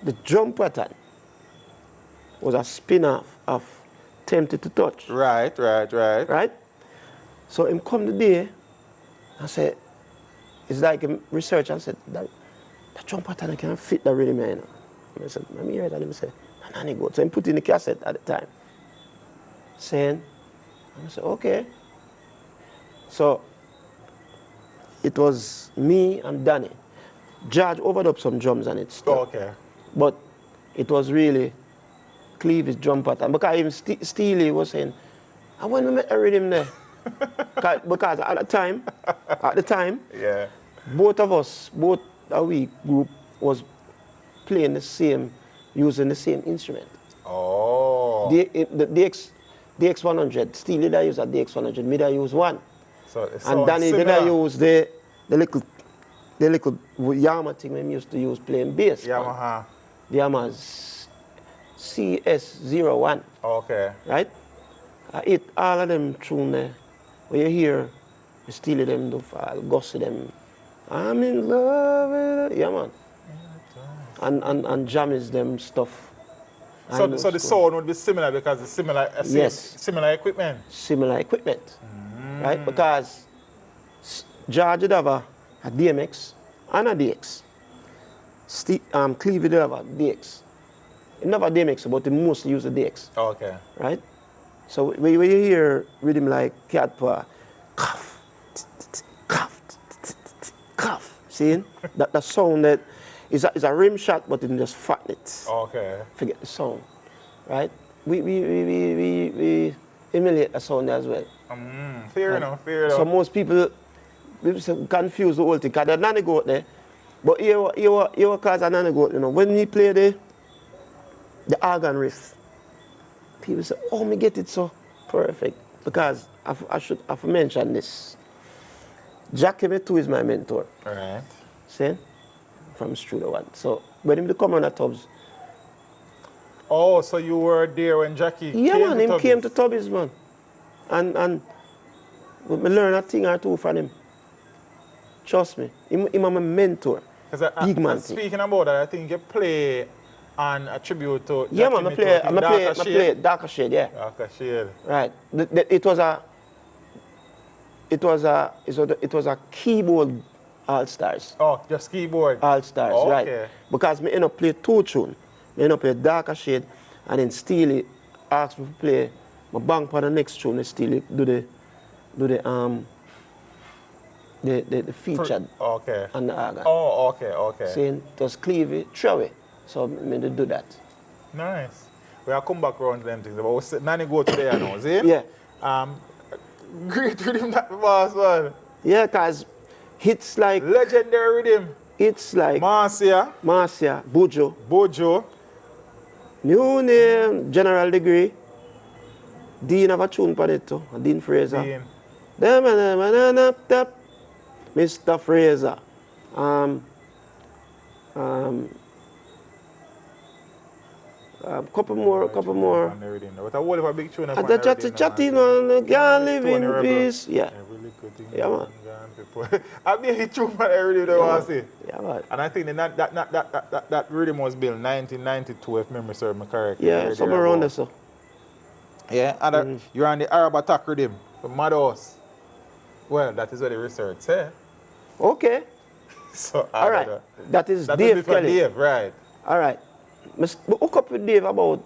The drum pattern was a spin-off of Tempted to Touch. Right. Right? So him come the day, I said, it's like him research and said, that drum pattern can fit the rhythm here, you know. And I said, let me hear it. And he said, Nanny Goat. So he put in the cassette at the time. Saying, and I said, okay. So it was me and Danny. George overdubbed some drums on it still. Okay. But it was really Clevie's drum pattern. Because even Steely was saying, I want to make a rhythm there. because at the time, Yeah. both our group was playing using the same instrument. Oh. The DX100, Steely that use a DX100, me that use one. So it And sounds Danny did similar. I use the little Yamaha thing we used to use playing bass. Yamaha. The Yamaha's CS01, Okay. right? I hit all of them tune there. When you hear Steely them do fall, Gussie them, I'm in love with it. Yeah, man. And Jammies them stuff. So the sound would be similar because it's similar, Yes. similar equipment. Similar equipment, right? Because George would have a DMX and a DX. Clevie would have a DX. He never DMX, but he mostly use a DX, Okay. right? So when you hear rhythm like cat paw, cough, cough, see? That sound that is a rim shot, but it just fatten it. Okay. Forget the sound, right? We emulate a sound as well. Fair enough. So most people confuse the whole thing, because there's Nanny Goat there. But here cause a Nanny Goat, you know, when we play the organ riff, people say, oh, me get it so perfect. Because I should have mentioned this. Jackie Me2 is my mentor. Right. See? From Studio One. So when him to come on the Tubbs, Oh, so you were there when Jackie yeah, came man, to him Tubby's. came to Tubby's, man. And we learn a thing or two from him. Trust me. Him a my mentor. Big man. Speaking about that, I think you play on a tribute to Yeah, Jackie man, I Me2, play Darker Shade, yeah. Darker Shade. Right. It was a keyboard all-stars. Oh, just keyboard. All-stars, Oh, right. okay. Because me end up play two tunes. Me end up play Darker Shade, and then Steely asked me to play my bank for the next tune. Steely do the featured Okay. on the organ. Oh, okay. Saying it was Clevie, Trowie. So me to do that. Nice. We'll come back around to them things. But we'll Nanny go today now, see? Yeah. Great rhythm that boss, man. Yeah, because Hits like Legendary rhythm. it's like Marcia, Bojo, new name, General Degree. Dean have a tune for it too, Dean Fraser. Dean. Mr. Fraser. Couple more. What a whole of a big tune. And the chatty man can't live in Rebel. peace. Yeah. Every little thing Yeah, man. people. I mean, he tune for every day they want to see. Yeah, man. And I think that rhythm was built 1992, if memory serves me correctly. Yeah, somewhere around there, so. Yeah, and you're on the Arab attack rhythm, the Madhouse. Well, that is what the research said. Okay. So, All right. That is that Dave is for Kelly. Dave, right. All right. We hook up with Dave about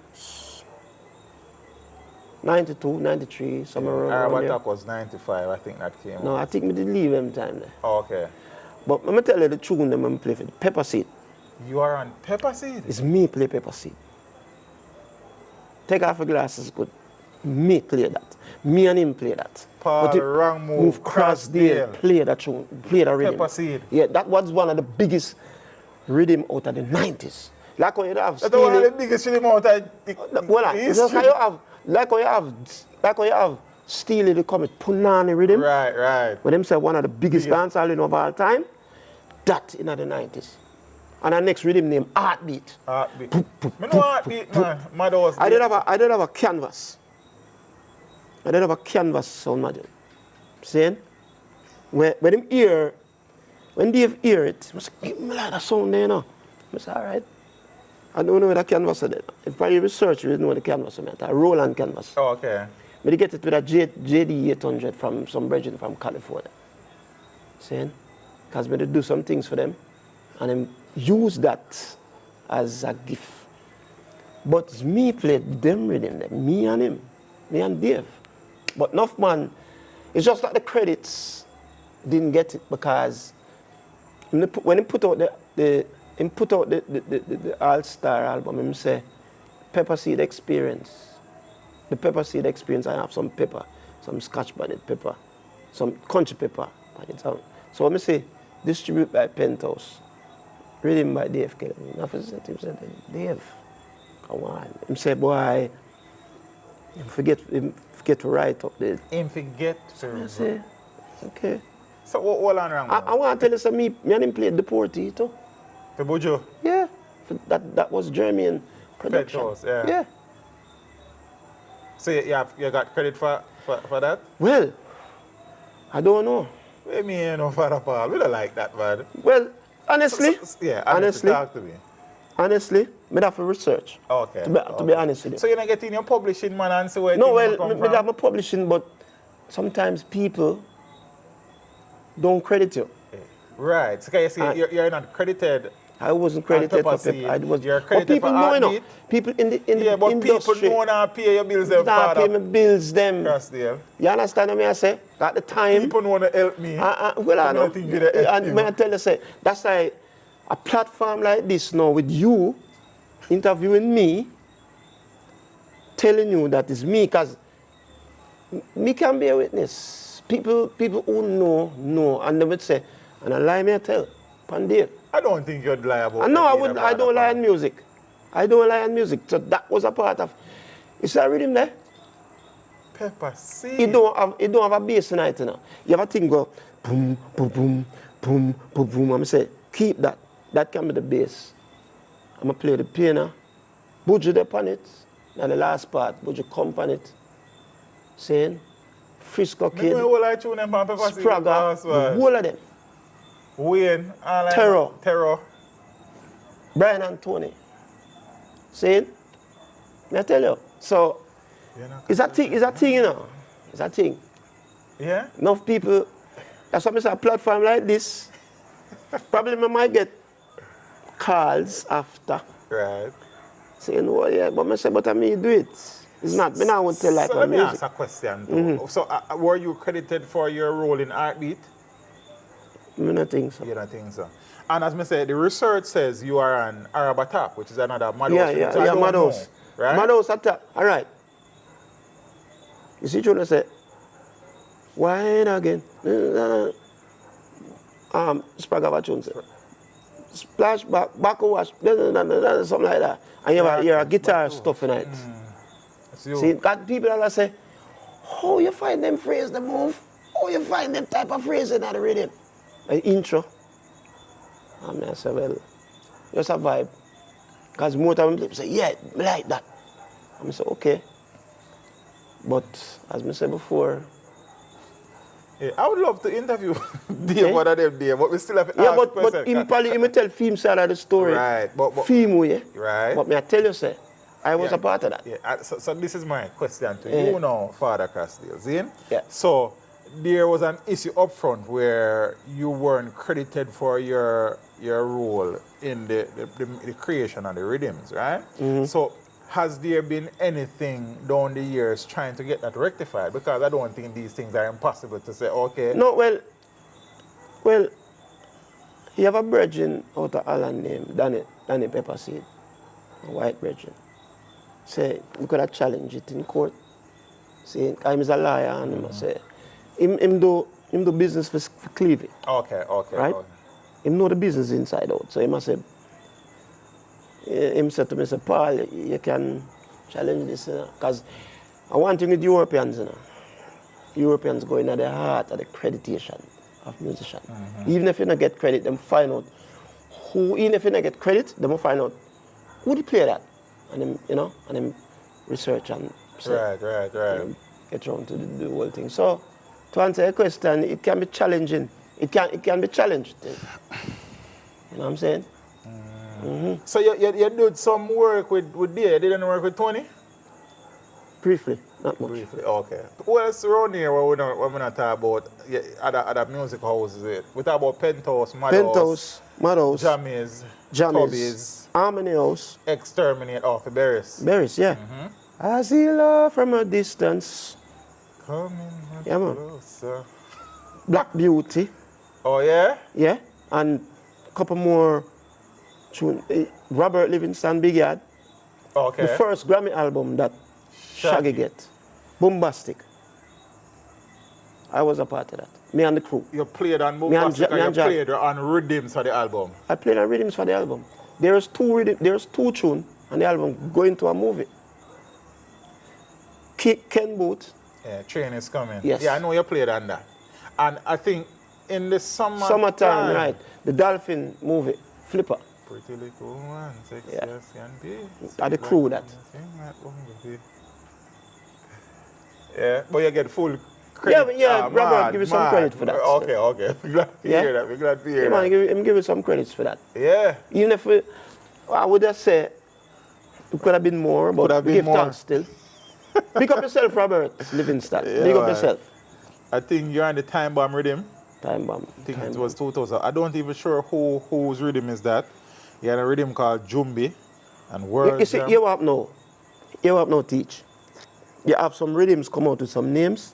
92, 93, somewhere around Arab there. attack was 95, I think that came. No, I think we did leave him time there. Oh, okay. But let me tell you the tune them I'm play for the Pepper Seed. You are on Pepper Seed? It's me play Pepper Seed. Take off your glasses, good. Me play that. Me and him play that. Paul Wrongmove, Crossdale play that tune, play that rhythm. Pepper Seed. Yeah, that was one of the biggest rhythm out of the 90s. Like when you have That's one of the Steely. biggest rhythm out of Well, it's just like when you have Steely the Comet Punani rhythm. Right. When them say one of the biggest dancehall of all time, that in the 90s. And our next rhythm named Heartbeat. Heartbeat. Me know Heartbeat, man. Madhouse. I did have a canvas. I did have a canvas sound module. Saying? When Dave hear it, he say, give me like that sound there, you know. I say, all right. I don't know where the canvas is. If probably research, you know what the canvas is. A Roland canvas. Oh, okay. But they get it with a JD 800 from some brethren from California. Saying? Because we do some things for them. And then use that as a gift. But it's me played them rhythm, me and him, me and Dave. But enough man, it's just that the credits didn't get it because when he put out the All-Star album, he say Pepper Seed Experience. The Pepper Seed Experience, I have some pepper, some Scotch bonnet pepper, some country pepper. So let me say, distribute by Penthouse. Rhythm by Dave Kelly. Nothing said, he said, Dave, come on. He said, boy, forget to write up there. Him forget to. I say, okay. So what on wrong? I want to tell you something, me and him played Deportee too. For Bojo? Yeah. That was German production. Penthouse, yeah. Yeah. So you got credit for that? Well, I don't know. What do you mean, no, Father Paul? We don't like that, man. Well, honestly, Honestly, talk to me. honestly, me have to research. Okay. To be honest with you. So you're not getting your publishing, man, and see where No, things well, come me from? have my publishing, but sometimes people don't credit you. Right. So can you see you're not credited? I wasn't credited Pepper for Seed. Pepper. I was. You're But credited people for know, you know. Heartbeat. People in the But industry. people don't want to pay your bills, them, Not pay Father. my bills, them. Crossdale. You understand what I say? At the time. People don't want to help me. Well, I know. don't think you're the help And you. may I tell you, say, that's why a platform like this now with you interviewing me, telling you that it's me, because me can be a witness. People who know, and they would say, and I lie me I tell, Pandit. I don't think you'd lie about And no, that I either, wouldn't. I Father don't lie Paul. in music. I don't lie in music. So that was a part of. Is that rhythm there? Pepper Seed. It don't have a bass in it, you know. You have a thing go boom, boom, boom, boom, boom, boom. I'm say keep that. That can be the bass. I'm gonna play the piano. Buju up on it. Now the last part, Buju come on it. Saying Frisco Me Kid, know all I tune them on Pepper Seed. Spragga, That's the why. whole of them. Wayne. all I Terror. Terror. Brian and Tony. Saying, may I tell you? So it's a thing, you know. It's a thing. Yeah? Enough people, that's why I say a platform like this, probably I might get calls after Right. saying, oh yeah, but I say, but I mean do it. It's not, me now won't tell like So on let me music. ask a question too. So were you credited for your role in Heartbeat? I don't think so. You don't think so? And as I said, the research says you are an Arab attack, which is another Madhouse. Yeah, So I don't Madhouse. know, right? Madhouse attack, all right. You see, Jonah say, wine again. Sprag of a tune, say. Splash, back wash, something like that. And you have a guitar stuff in it. See, got people that say, how you find them phrase, the move? How you find them type of phrase in the rhythm? An intro. And I say, well, just a vibe. Because most of them say, yeah, I like that. And I say, okay. But as I said before, yeah, I would love to interview Dave one of them there, but we still have to ask but him probably him tell film side of the story. Right, but film, yeah. Right. But me I tell you, say, I was a part of that. Yeah. So this is my question to you now, Father Crosdale. See? Yeah. So there was an issue up front where you weren't credited for your role in the creation of the rhythms, right? So has there been anything down the years trying to get that rectified? Because I don't think these things are impossible to say, okay. No, well, you have a brethren out of Holland named Danny Pepperseed, a white brethren. Say, we could have challenged it in court. See, he's a liar, and him say, him do business for Clevie. Okay. Right? Okay. Him know the business inside out. So he must say, him said to me, say, Paul, you can challenge this, because I want thing with Europeans, Europeans go into the heart of the accreditation of musicians. Even if you don't get credit, them find out who, even if you don't get credit, they will find out who they play that. And them, and them research and say, Right. Get around to the whole thing. So to answer your question, it can be challenging. It can be challenged. You know what I'm saying? So you did some work with Dave, you didn't work with Tony? Briefly, not much. Briefly, okay. Who else around here we're not talking about other music houses? We talk about Penthouse, Penthouse, Madhouse, Jammies, Tubby's, Harmony House, Exterminator, for Berries. Berries, yeah. I see love from a distance. Coming Yeah, man. closer. Black Beauty, Oh, yeah? yeah, and a couple more tune. Robert Livingston Big Yard, Okay. the first Grammy album that Shaggy get, Bombastic. I was a part of that. Me and the crew. You played on Bombastic and you played on rhythms for the album. I played on rhythms for the album. There's two tunes on the album going to a movie. Ken Booth. Yeah, Train is coming. Yes. Yeah, I know you played on that. And I think in the Summertime, right. The Dolphin movie, Flipper. Pretty little one, sexy Yeah. as can be. At the crew that. Yeah, but you get full credit. Yeah, Robert, give you some credit for that. Okay. We're glad to hear that. We're glad to hear Yeah, that. man, give you some credits for that. Yeah. Even if I would just say it could have been more, but Could have been give more. thanks still. Pick up yourself, Robert Livingston. Yeah, Pick up man. yourself. I think you're on the Time Bomb rhythm. Time bomb. I think it was 2000. I don't even sure whose rhythm is that. You had a rhythm called Jumbi and World You see, Jam. you have no teach. You have some rhythms come out with some names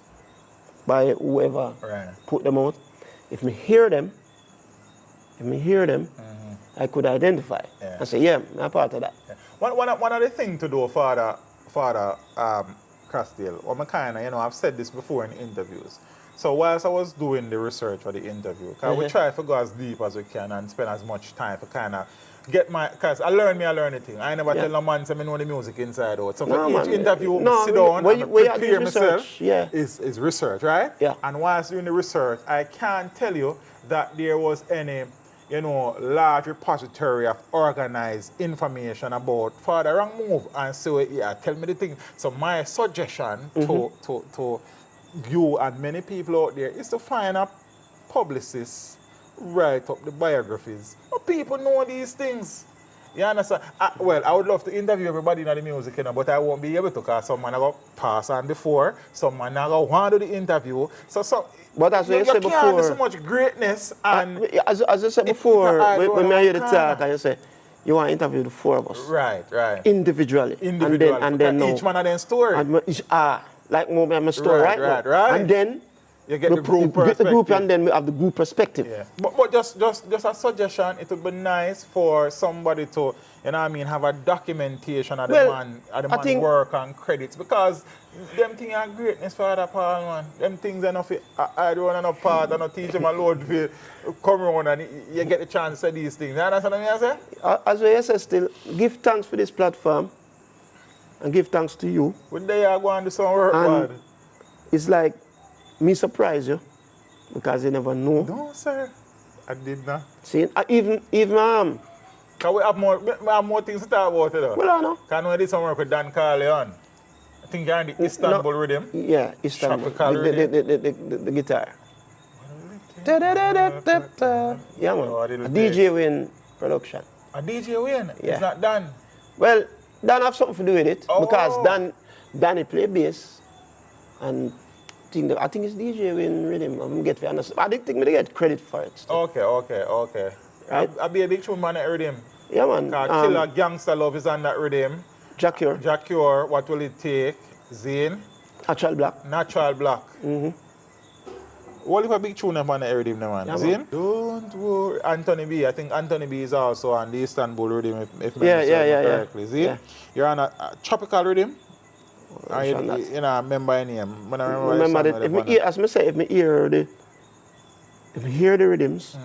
by whoever Right. put them out. If me hear them, I could identify Yeah. and say, yeah, I'm a part of that. Yeah. One of the things to do, Father Crosdale, I've said this before in interviews. So whilst I was doing the research for the interview, because we try to go as deep as we can and spend as much time to kind of get because I learn a thing. I never tell no man say I know the music inside out. So for each interview, sit down and prepare myself is research, right? Yeah. And whilst doing the research, I can't tell you that there was any large repository of organized information about Father Wrongmove. And so, tell me the thing. So my suggestion to you and many people out there is to find a publicist, write up the biographies. But people know these things. You understand? I would love to interview everybody in the music, but I won't be able to because some man I go pass on before, some man I go want to do the interview. But as you said can't before, do so much greatness and as I said before, when I hear the talk and you say, you want to interview the four of us. Right. Individually. And then each man had their story. like more my story, right? Right. And then You get the group get the group, perspective. and then we have the group perspective. Yeah. But just a suggestion, it would be nice for somebody to, you know what I mean, have a documentation of the Well, man I think- work and credits, because them things are greatness for other Paul, man. Them things are not I don't want no part and not teach them a load to come around and you get the chance to say these things. You understand what I say? As we say still, give thanks for this platform and give thanks to you. When they are going to do some work, And man. it's like, me surprise you, because you never know. No, sir. I did not. See, even Because we have more things to talk about, though. well, I know. Can we do some work with Dan Carleon? I think you're on the Istanbul rhythm. Yeah, Istanbul. Tropical The guitar. Yeah, man. Oh, I didn't A play. DJ Win production. A DJ Win? Yeah. It's not done. Well, Dan have something to do with it, Oh. because Danny play bass, and I think it's DJ Win rhythm. I'm get to understand. I didn't think me to get credit for it. Still. Okay. Right. I'll be a big tune man at rhythm. Yeah, man. Killer Gangster Love is on that rhythm. Jack Cure, Jack Cure, What Will It Take? Zane, Actual Black. Natural Black. What if a big tune up on the rhythm, man? Yeah, Zane? man. Don't worry. Anthony B. I think Anthony B is also on the Istanbul rhythm, if Yeah, memory yeah, serves me yeah, yeah. correctly. Zane? Yeah. You're on a tropical rhythm? Or Which you, one that? you know, remember your name? When I Remember that if me hear, as me say, if me hear the rhythms,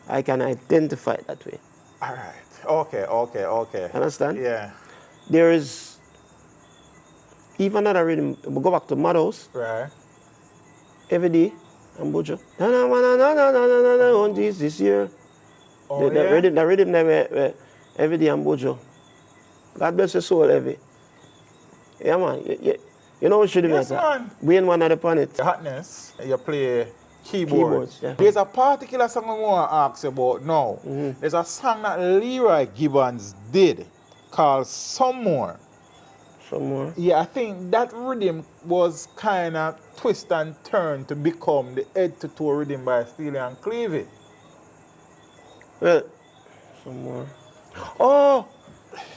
I can identify it that way. All right. Okay. Understand? Yeah. There is even another rhythm. We go back to Madhouse, Right. every day, and Bojo. No, on this year. Oh, the yeah? rhythm there, every day, and Bojo. God bless your soul, every. Yeah, man. You know what should Yes, be man. We ain't one other planet. The hotness, you play keyboards. Keyboards, yeah. There's a particular song I want to ask you about now. There's a song that Leroy Gibbons did called Some More. Some more. Yeah, I think that rhythm was kind of twist and turn to become the head-to-toe rhythm by Steely and Clevie. Well, some more. Oh,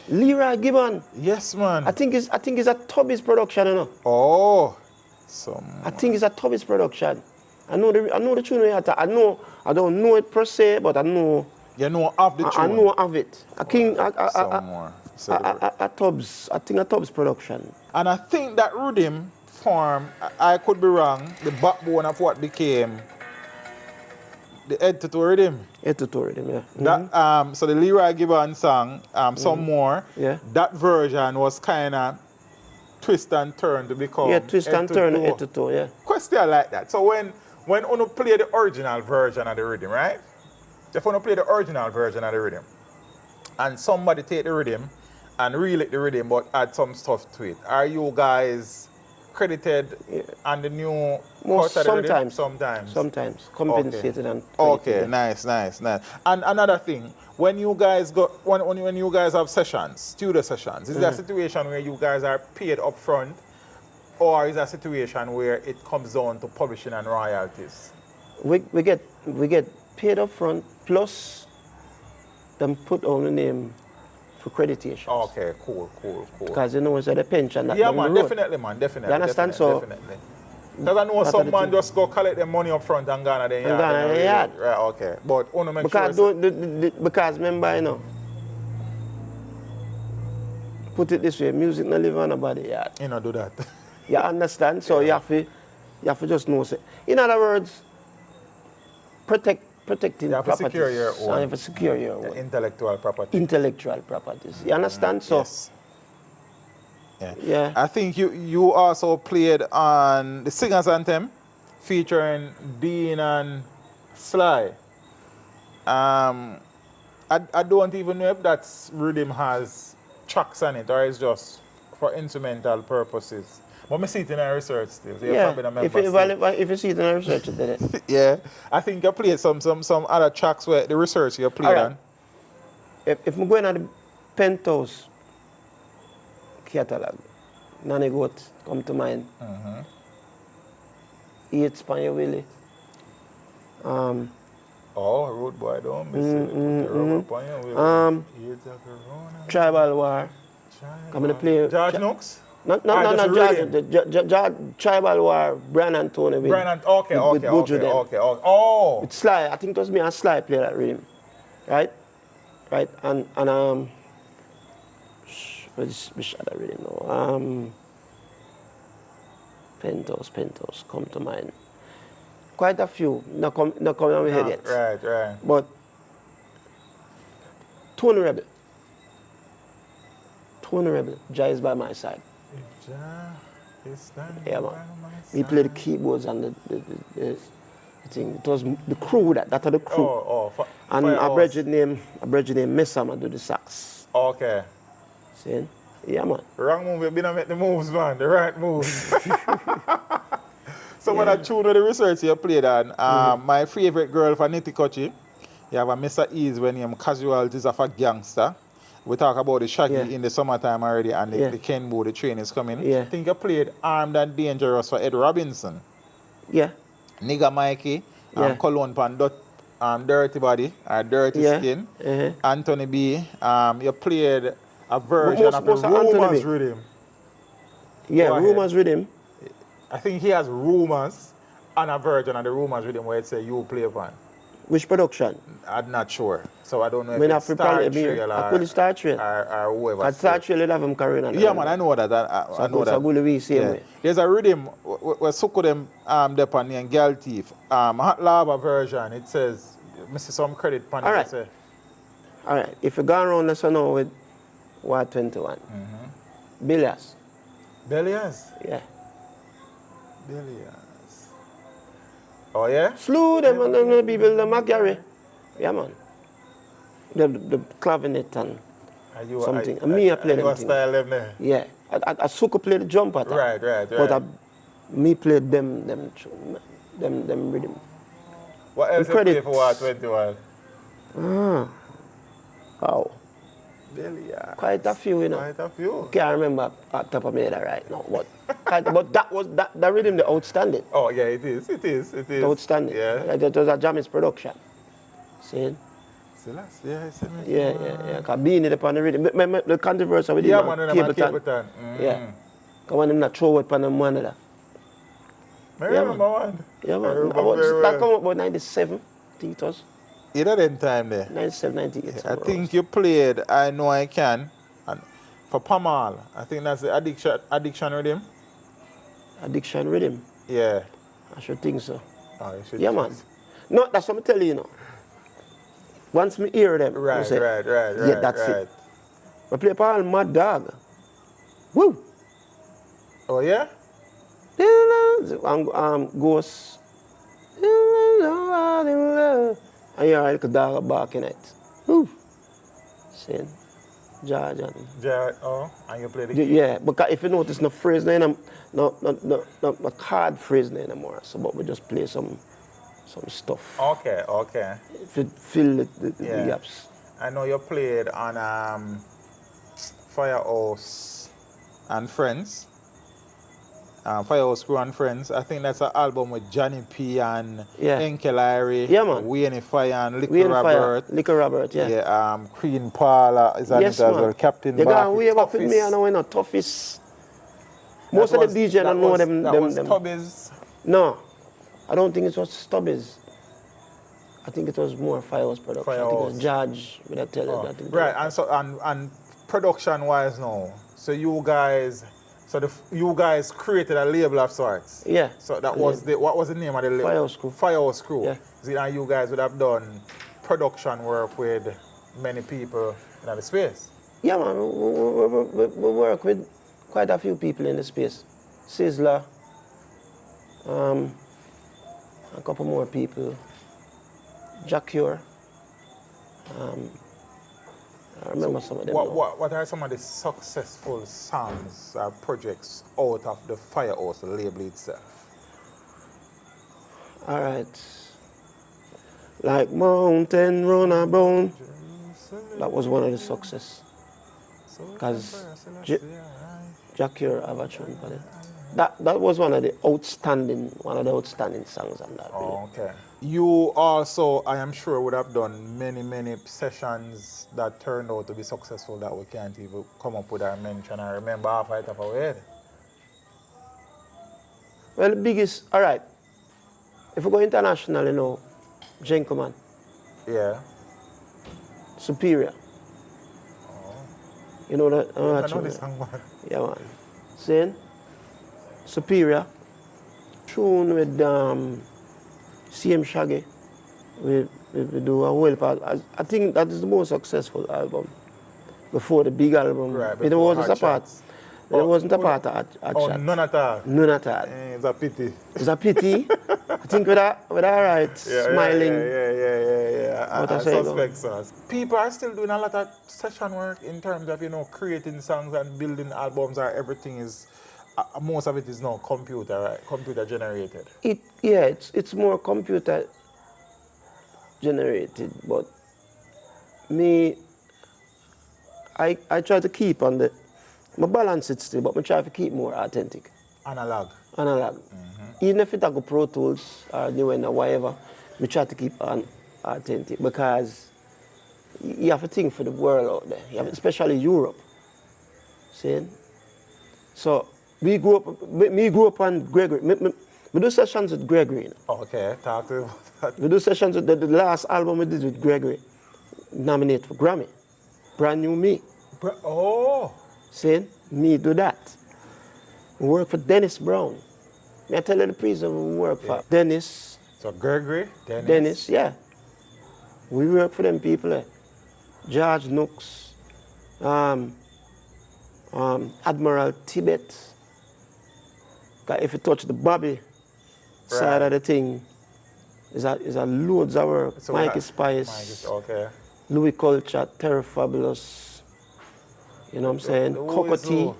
Leroy Gibbon. Yes, man. I think it's a Tubby's production, you know. Oh, some. I think it's a Tubby's production. I know the tune. I don't know it per se, but I know. You know of the tune. I know of it. I think Some more. a Tubbs. I think a Tubbs production. And I think that rhythm form, I could be wrong, the backbone of what became the head-to-toe rhythm. Editorial, yeah. That, so the Leroy Gibbons song, Some More, Yeah. that version was kind of twist and turn to become Yeah, twist and turn, head-to-toe. editor, yeah. Question like that. So when you play the original version of the rhythm, right? If you play the original version of the rhythm, and somebody take the rhythm and relick the rhythm but add some stuff to it, are you guys credited on the new Most cut of the rhythm? sometimes. Sometimes. Sometimes compensated and Okay, credited. nice. And another thing, when you guys when you guys have sessions, studio sessions, is there a situation where you guys are paid up front, or is there a situation where it comes down to publishing and royalties? We get paid up front plus them put on the name for accreditation. Okay, cool. Because you know it's a pension that Yeah, down the man, road. definitely, man, definitely. You understand? Definitely. Because I know That's some the man thing. just go collect their money up front and gone at the yard. gone at the yard. Right, okay. But want to make Because sure. because remember, you know, put it this way, music not live on nobody yard. You know, do that. You understand? So you have to just know. Say. In other words, protecting You have to properties. secure your own. You have to secure your own. Intellectual property. Intellectual properties. You understand? So Yes. yeah. I think you also played on the Singers Anthem featuring Dean and Sly. I don't even know if that rhythm has tracks on it or it's just for instrumental purposes. But I see it in our research still. So you're probably the member If you see it in the research, then it. Yeah. I think you played some other tracks where the research you played Alright. on. If I'm going at the Penthouse catalog, Nanny Goat come to mind. Eats Spaniel Willie. Oh, Road Boy, don't miss it. Put the rubber upon you, will you? It's a Corona. Tribal War. Coming to play. George Nooks? No, just Judge Tribal War, Brian and Tony with, Okay. with Buju them. Oh. With Sly, I think it was me and Sly played that rhythm. Right? Right? And which other rhythm now? Pentos come to mind. Quite a few, not come on my head yet. Right. But Tony Rebel, Jai is by my side. Yeah, man. He played the keyboards and the thing. It was the crew that are the crew. And a brethren named Messama do the sax. Okay. See? Yeah, man. Wrongmove, you been make the moves, man. The right moves. Some of that tune with the research you played on. My favorite girl for Nitty Kochi. You have a Mr. Ease when him Casualties of a Gangster. We talk about the Shaggy in the summertime already and the Kenbo, the train is coming. Yeah. I think you played Armed and Dangerous for Ed Robinson. Yeah. Nigga Mikey, Cologne Pan Dirty Body, Dirty Skin. Anthony B, you played a version of the Rumors rhythm. Yeah, Rumors rhythm. I think he has Rumors and a version of the Rumors rhythm where it says you play upon. Which production? I'm not sure. So I don't know if it's Star Trail or whoever. At Star Trail, they have him carrying on. Yeah, man, I know that. I know that. There's a rhythm where Suko them Depani and Girl Thief. Hot Lava version, it says, Mr. Some credit pan All right. All right. If you go around the now with War 21, Billias. Billias? Yeah. Billias. Oh, yeah? Slew them and then the people, the carry. Yeah, man. The clavinet and something. And me, I play them thing. Yeah. I Suko play the jump at Right. But me played them rhythm. What else you play for War 21? Wow. Billias. Quite a few, you know. Quite a few. Can't remember at top of my head right now. But that was that rhythm, the outstanding. Oh, yeah, it is. The outstanding. Yeah. It was a Jammy's production. See? Yeah. Because being it upon the rhythm. The controversy with him and Capleton. Yeah. Because when him not throw it upon them one another. I remember one. Yeah, man. That come up about 97, I think it was. Either that time there. 97, 98. I think you played I Know I Can and for Pamal. I think that's the addiction rhythm. Addiction rhythm? Yeah. I should think so. Oh, you should. Yeah, man. No, that's what I'm telling you now. Once me hear them, right. Yeah, that's it. We play Paul Mad Dog. Woo! Oh, yeah? Ghost. And you're like a dog barking it. Woo! See? George and you play the yeah, because if you notice, no phrase no card phrase anymore. So, but we just play some stuff. Okay. If you fill the gaps. I know you played on Firehouse and Friends. Firehouse Crew and Friends. I think that's an album with Johnny P and Enke Larry. Yeah, man. Wayne Fire and Liquor Robert. Liquor Robert, yeah. Yeah, Queen Paula is on it as well. Captain They got way Barkley, up with me and I know toughest. Most of the DJ don't know them. That was Tubby's? No, I don't think it was Stubby's. I think it was more Firehouse production. I think it was Judge. Would I tell you that? Right, and production wise now, so you guys created a label of sorts. Yeah. So that was what was the name of the label? Firehouse Crew. Firehouse Crew. Yeah. So you guys would have done production work with many people in the space. Yeah, man. We work with quite a few people in the space. Sizzler, a couple more people. Jacure. I remember some of them. What are some of the successful songs or projects out of the Firehouse label itself? All right. Like Mountain Runner Bone. That was one of the success. Because Jackie have a tune for it. That was one of the outstanding songs on that. Oh, okay. You also, I am sure, would have done many sessions that turned out to be successful that we can't even come up with or mention. I remember half of it off our head. Well, the biggest, all right. If we go international, you know, Gentleman, Yeah. Superior. Oh. You know that? I know this song, man. Yeah, man. Saying Superior. Tune with CM Shaggy. We do a whole part. I think that is the most successful album before the big album. Right, It wasn't a part. It wasn't a part of Hot Oh, Shot. none at all. None at all. It's a pity. It's a pity. I think with a right, smiling. Yeah. What I I say, suspect so. People are still doing a lot of session work in terms of, you know, creating songs and building albums. Or everything is, most of it is now computer, right? Computer generated. It's more computer generated, but me, I try to keep on the, I balance it still, but I try to keep more authentic. Analog. Even if it's a Pro Tools or new and whatever, we try to keep on authentic because you have to think for the world out there, especially Europe. See? So me grew up on Gregory. We do sessions with Gregory. You know? Okay, talk to me about that. We do sessions with the last album we did with Gregory, nominated for Grammy. Brand New Me. Oh. See? Me do that. We work for Dennis Brown. I tell you the prison we work for. Dennis. So Gregory, Dennis, yeah. We work for them people. George Nooks, Admiral Tibet. If you touch the Bobby side of the thing, is a loads of work. So Mikey Spice, okay. Louis Culture, Terry Fabulous. You know what I'm saying? Cocotte.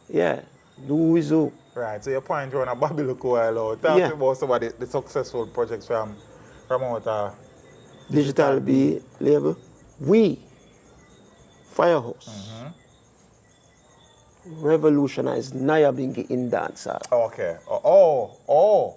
Yeah, the Wizoo. Right, so your point on a Bobby look while out. Talk about some of the successful projects from out Digital B label. We, Firehouse, revolutionized Nyabingi in dancehall. Okay. Oh.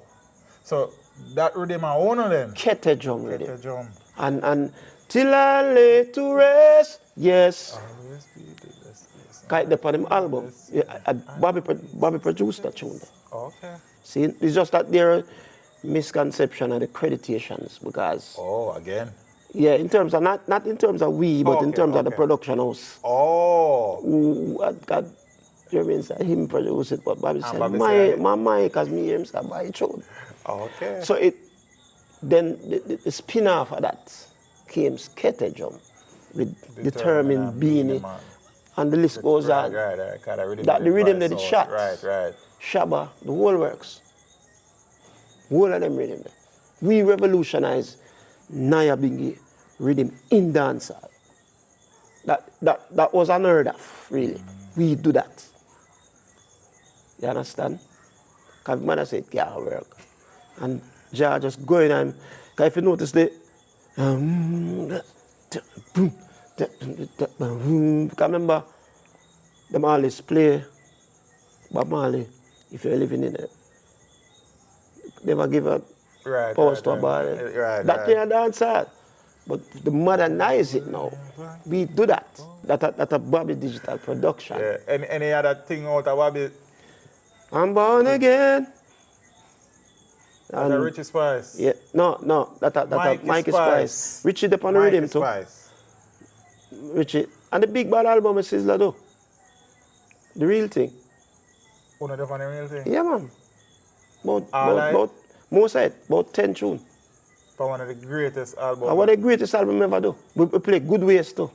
So that rhythm I own then? Kete drum rhythm. Kete drum. And till I lay to rest, yes. Always be the best. Kite the on him album. Yeah, Bobby produced that tune. Okay. See, it's just that there are misconception of the creditations because. Oh, again. Yeah, in terms of not in terms of we, but in terms of the production house. Oh. What God, Jeremy said him produce it, but Bobby said my mic as me hear him say buy it tune. Okay. So then the spin-off of that came Skete Drum with Determined Beanie. And the list goes on. Right. The rhythm that it shot. Right. Shabba, the whole works. Whole of them rhythm. We revolutionized Nyabingi rhythm in dancehall. That was unheard of, really. We do that. You understand? Because man I say it can't work. And Jah just going on. Because if you notice remember, them always play Bob Marley, if you're living in it. Never give a Post-Tubby. That kind of dancehall. But the modernize it now. We do that. That's a Bobby digital production. Yeah. Any other thing out of Bobby? I'm born again. That's a Richie Spice. Yeah, no, that's Mikey Spice. Richie up on the rhythm too. Spice. Richie. And the Big Bad album is Sizzler though. The real thing. One of them on the real thing? Yeah, man. About 10 tunes. For one of the greatest albums. And one of the greatest album ever do. We play Good Ways too.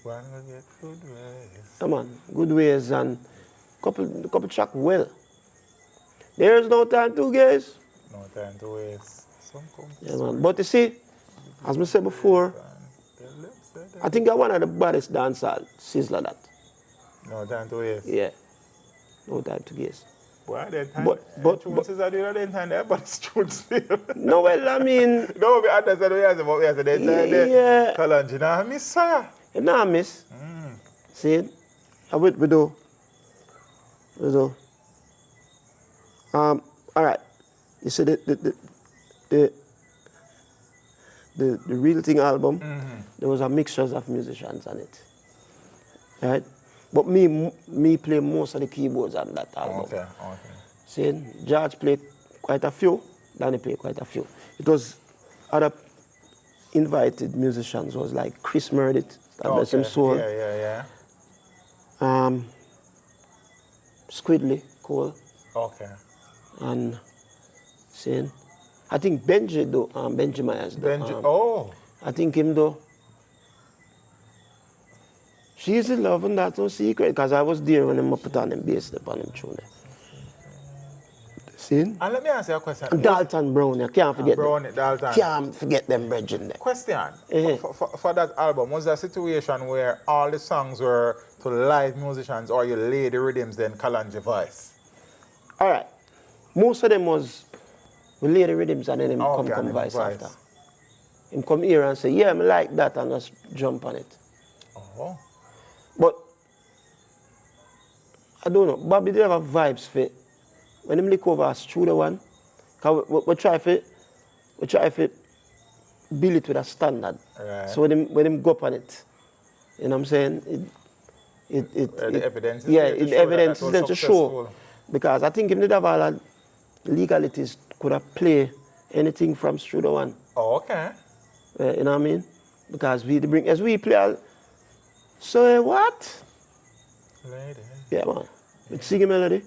One of the Good Ways. Yeah, man. Good Ways and couple track well. There's no time to guess. No time to waste. Yeah, man. But you see, as I said before, I think I'm one of the baddest dancehall Sizzler that. No time to waste. Yeah. No time to guess. Well, that time. But Sizzler did that time there, but it's true still. No, well, I mean. No, we understand what we have said. Yeah. Kalonji, now miss, sir. Nah, miss. See it? We do. All right. You see the Real Thing album, there was a mixtures of musicians on it. Right? But me play most of the keyboards on that album. Okay. See, George played quite a few, Danny played quite a few. It was other invited musicians was like Chris Murdit, that bless him soul. Yeah. Squidly, Cole. Okay. And saying, I think Benji Myers do. I think him do. She's in love and that's no secret, because I was there when him put on them bass upon him tune. See? And let me ask you a question. And Dalton Brown, you can't forget them. Dalton. Can't forget them brethren there. Question. For that album, was there a situation where all the songs were to live musicians or you lay the rhythms then Kalanji voice? All right. Most of them was, we lay the rhythms and then him come voice after. Him come here and say, yeah, I like that, and just jump on it. Oh. But, I don't know, Bobby did have a vibes for it. When him lick over a studio one, cause we try to build it with a standard. Right. So when him go up on it, you know what I'm saying? The evidence is yeah, there to the show evidence that is there to show. Because I think if they have all the legalities, could have play anything from studio one. Oh, okay. You know what I mean? Because as we play all, so what? Lady. Yeah, man. With singing melody.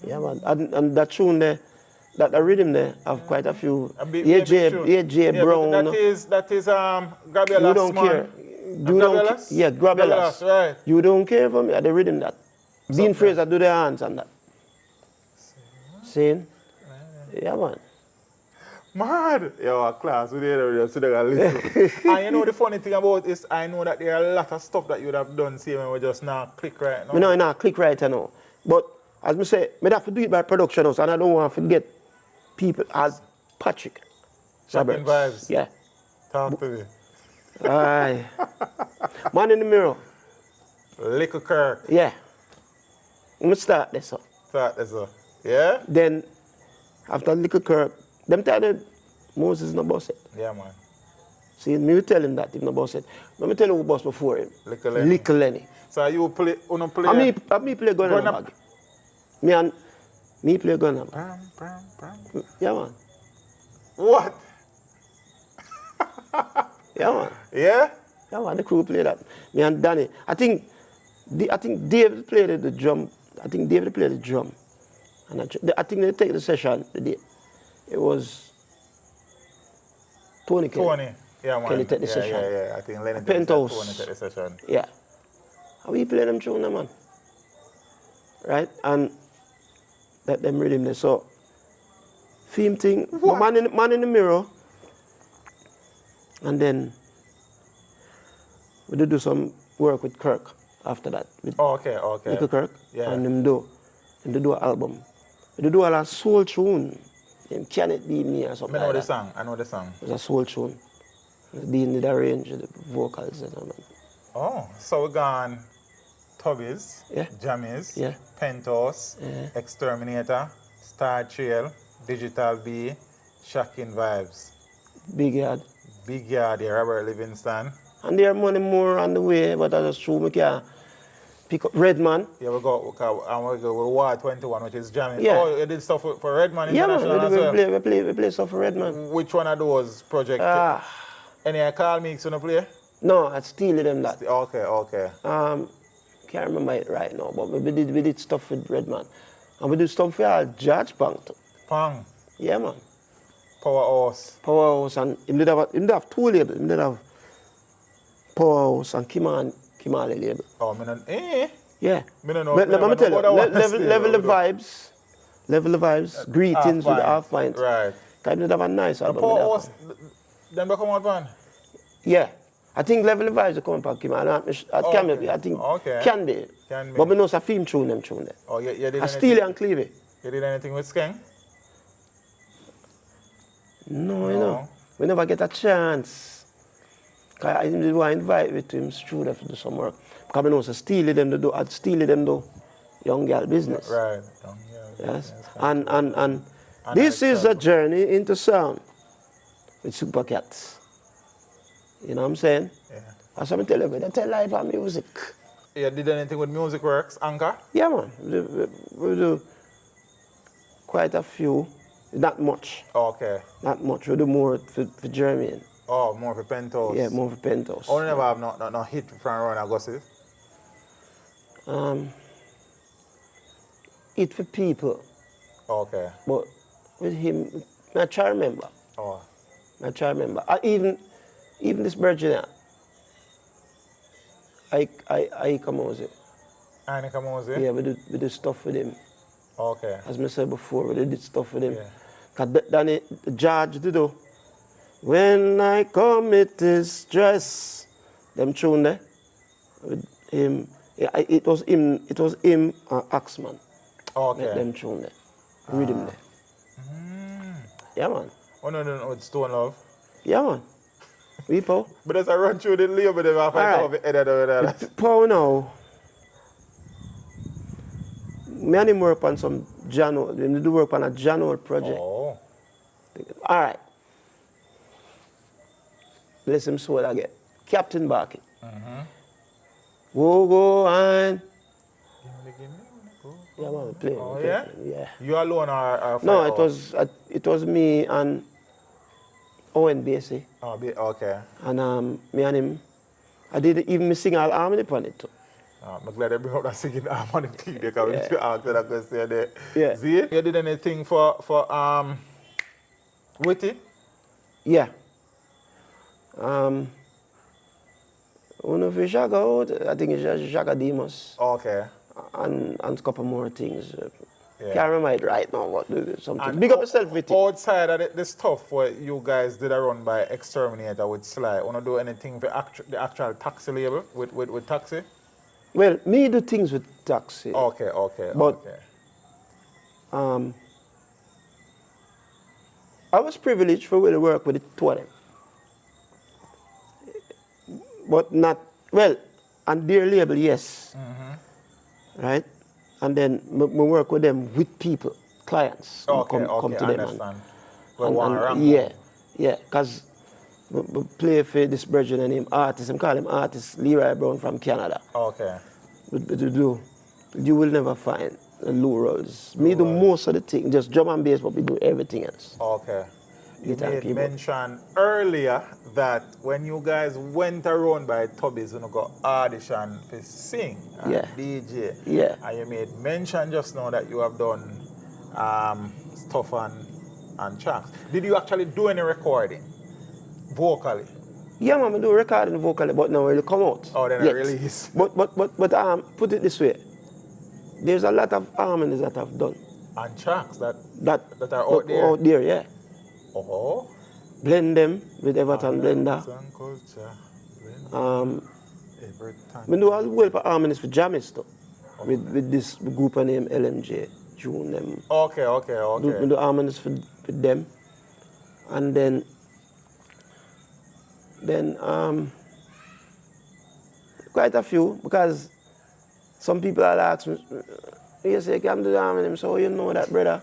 Yeah, man. And that tune there, that rhythm there, have quite a few. AJ Brown. That is Gabrielas. You don't care. Yeah, Gabrielas. Right. You don't care for me. The rhythm that. Dean Fraser do their hands on that. Saying? Yeah, man. Mad! Yo, class, we there, so they can listen. And you know the funny thing about it is, I know that there are a lot of stuff that you would have done, see, when we just now click right now. We know now click right now. But as I say, I have to do it by production house, and I don't want to forget people as Patrick. Shocking vibes. Yeah. Talk to me. Aye. Man in the mirror. Little Kirk. Yeah. I'm start this up. Yeah? Then, after Little Kirk, them tell them Moses no boss it. Yeah, man. See, me will tell him that if no boss it. Let me tell you who boss before him. Little Lenny. So you play, me play gun bag. Me play gun bag. Yeah, man. What? Yeah, man. Yeah? Yeah, man, the crew play that. Me and Danny. I think David played the drum. And I think they take the session the day. It was Tony Kelly. Yeah, man. Kelly take the session. Yeah. I think Lenny Penthouse. Tony take the session. Yeah. And we play them tune, man. Right? And let them rhythm there. So, theme thing, man in the mirror. And then we do some work with Kirk after that. Okay. Little Kirk. Yeah. And them do an album. They do a soul tune. Can It Be Me or something like that. I know the song. It's a soul tune. Dean did arrange the vocals. Oh, so we gone Tubbies, Yeah. Jammies, Yeah. Penthouse, Exterminator, Star Trail, Digital B, Shocking Vibes. Big Yard. Yeah, Robert Livingston. And there are money more on the way, but I just true, I can pick up Redman. Yeah, we go with War 21, which is jamming. Yeah. Oh, you did stuff for Redman Yeah, man, International as well? we play stuff for Redman. Which one of those projects? Any I call me, so no play? No, I steal them that. Okay. Can't remember it right now, but we did stuff with Redman. And we did stuff for our Judge Pang too. Pang? Yeah, man. Powerhouse. And he did have two labels. He did have Powerhouse and Kimali label. Oh, Yeah. Me no know. Let me tell you, level the vibes, greetings with the half pint. Right. Kind of have a nice album. Powerhouse, then they come out one? Yeah. I think level the vibes are coming back. I think can be. But we know it's a theme tune them tune there. Oh, you did anything? Steely and Clevie. You did anything with Skeng? No, you know. We never get a chance. I didn't want to invite me to him studio to do some work. Because I know so Steely them do young girl business. Right. Yes. And this is a journey into sound with Supercats. You know what I'm saying? Yeah. That's what I tell you, they tell live and music. Yeah, did anything with Music Works, Anchor? Yeah, man. We do quite a few. Not much. Okay. Not much. We do more for German. Oh, more for Penthouse. Yeah, more for Penthouse. Oh, never have no hit from Ron Augustus? It for people. Okay. But with him, I try to remember. Oh. I try to remember. Even this Virginia, I come out it. Annika Mose? Yeah, we do stuff with him. Okay. As I said before, we did stuff with him. Yeah. Because then the judge did do. When I commit this dress, them tune there with him. Yeah, it was him and Axman. Okay. Them tune there. Rhythm there. Yeah, man. Oh, no, it's Stone Love. Yeah, man. People. But as I run through the label, they have to edit. Paul now. Me and him work on some Jano. We do work on a Jano project. Oh. All right. Bless him soul again. Captain Barking. Go on. Yeah, man, play. Oh, play, yeah? Yeah. You alone are No, it was me and Owen Basie. Oh, okay. And me and him, I did even sing all harmony on it too. I'm glad they bring up that singing harmony thing because we need to ask that question there. Yeah. See, you did anything for Witty? Yeah. One of the Jaga, I think it's Jaga Demos. Okay. And a couple more things. Yeah. Can't remember it right now, but something. And Big up yourself with it. Outside of the stuff where you guys did a run by Exterminator with Sly, want to do anything for the actual Taxi label with Taxi? Well, me do things with Taxi. Okay. But okay. I was privileged for to work with the two of them. But not, well, on their label, yes. Right? And then we work with them with people, clients. Okay, come to I them. understand. Yeah, because we play for this Virgin and him artist, I call him artist Leroy Brown from Canada. Okay. You will never find the low rolls. Me do most of the things, just drum and bass, but we do everything else. Okay. You Guitar, made keyboard. mention earlier that when you guys went around by Tubby's, you got audition to sing and Yeah. DJ. Yeah. And you made mention just now that you have done stuff and tracks. Did you actually do any recording vocally? Yeah, man, I do recording vocally, but now it'll come out. Oh, then yet. I release. But put it this way. There's a lot of harmonies that I've done. And tracks that are out there, yeah. Oh. Blend them with Everton Blender. We do a whole of harmonies for jammies too. With this group named LMJ, June them. Okay. We do harmonies for them. And then quite a few, because some people will ask me, you say, can do the harmony? So you know that, brother?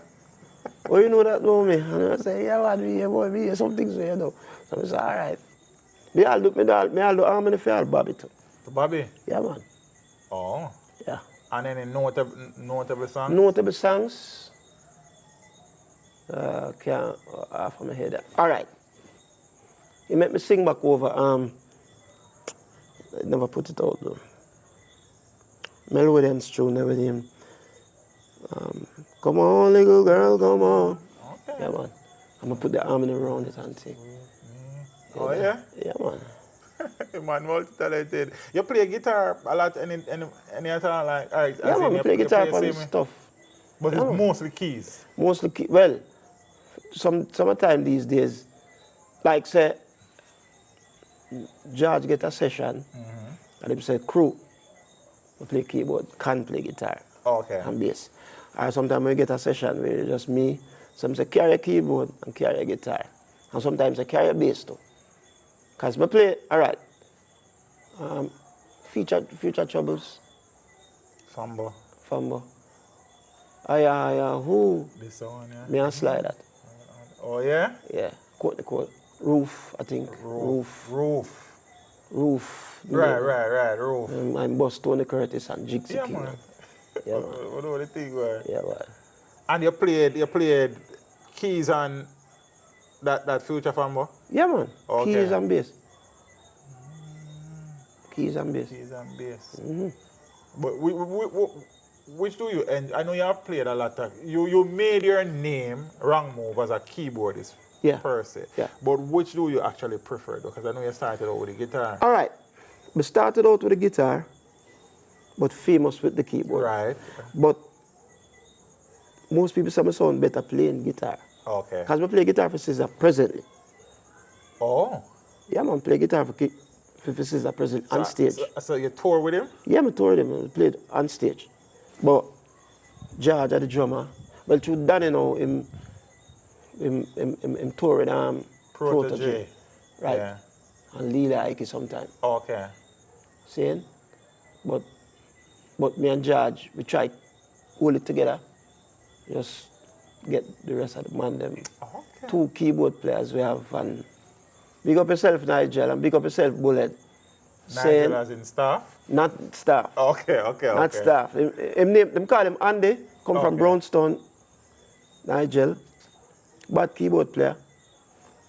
Oh, you know that, know me? And I say, yeah, what we hear, boy, we hear some things, you know. So I say, all right. Me all do harmony for all Bobby too. To Bobby? Yeah, man. Oh. Yeah. And any notable songs? Notable songs? Can't off my head. All right. You make me sing back over. I never put it out though. Melody and tune, everything. Come on, little girl, come on. Okay. Yeah, man. I'm gonna put the harmony around it and sing. Oh, yeah? Yeah, man. Man, multi-talented. You play guitar a lot, any other, like, all right, Yeah, man, I play guitar and stuff. But Yeah, it's man. mostly keys. Mostly, well, summertime these days, like say, George get a session, and him say, crew, we play keyboard, can't play guitar Okay. and bass. Or sometimes we get a session where it's just me, some say carry a keyboard and carry a guitar. And sometimes I carry a bass too. Because I play, all right, Future Troubles, Fambo. Fambo. Who? This one, yeah. Me and Slide that. Oh, yeah? Yeah, quote. Roof, I think. Roof. Right, Roof. I'm boss Tony Curtis and Jigsy Yeah, King. man. Yeah, man. What do you think, man? Yeah, man. And you played keys and that Future Fambo? Yeah, man. Okay. Keys and bass. Keys and bass. Keys and bass. Mm-hmm. But which do you enjoy? I know you have played a lot of. You made your name Wrongmove as a keyboardist per se. Yeah. But which do you actually prefer? Because I know you started out with the guitar. All right. We started out with the guitar, but famous with the keyboard. Right. But most people say I sound better playing guitar. Okay. Because we play guitar for SZA presently. Oh. Yeah, man, play guitar for SZA presently on stage. So you tour with him? Yeah, I toured him. I played on stage. But George, the drummer, well, through Danny now, him tour with Protege. Right. Yeah. And Lila Ike sometimes. Okay. Saying? But me and George, we try to hold it together. Just get the rest of the man them. Okay. 2 keyboard players we have, and big up yourself, Nigel, and big up yourself, Bullet. Nigel as in staff? Not staff. Okay. Not staff. Them call him Andy, come from Brownstone. Nigel, bad keyboard player.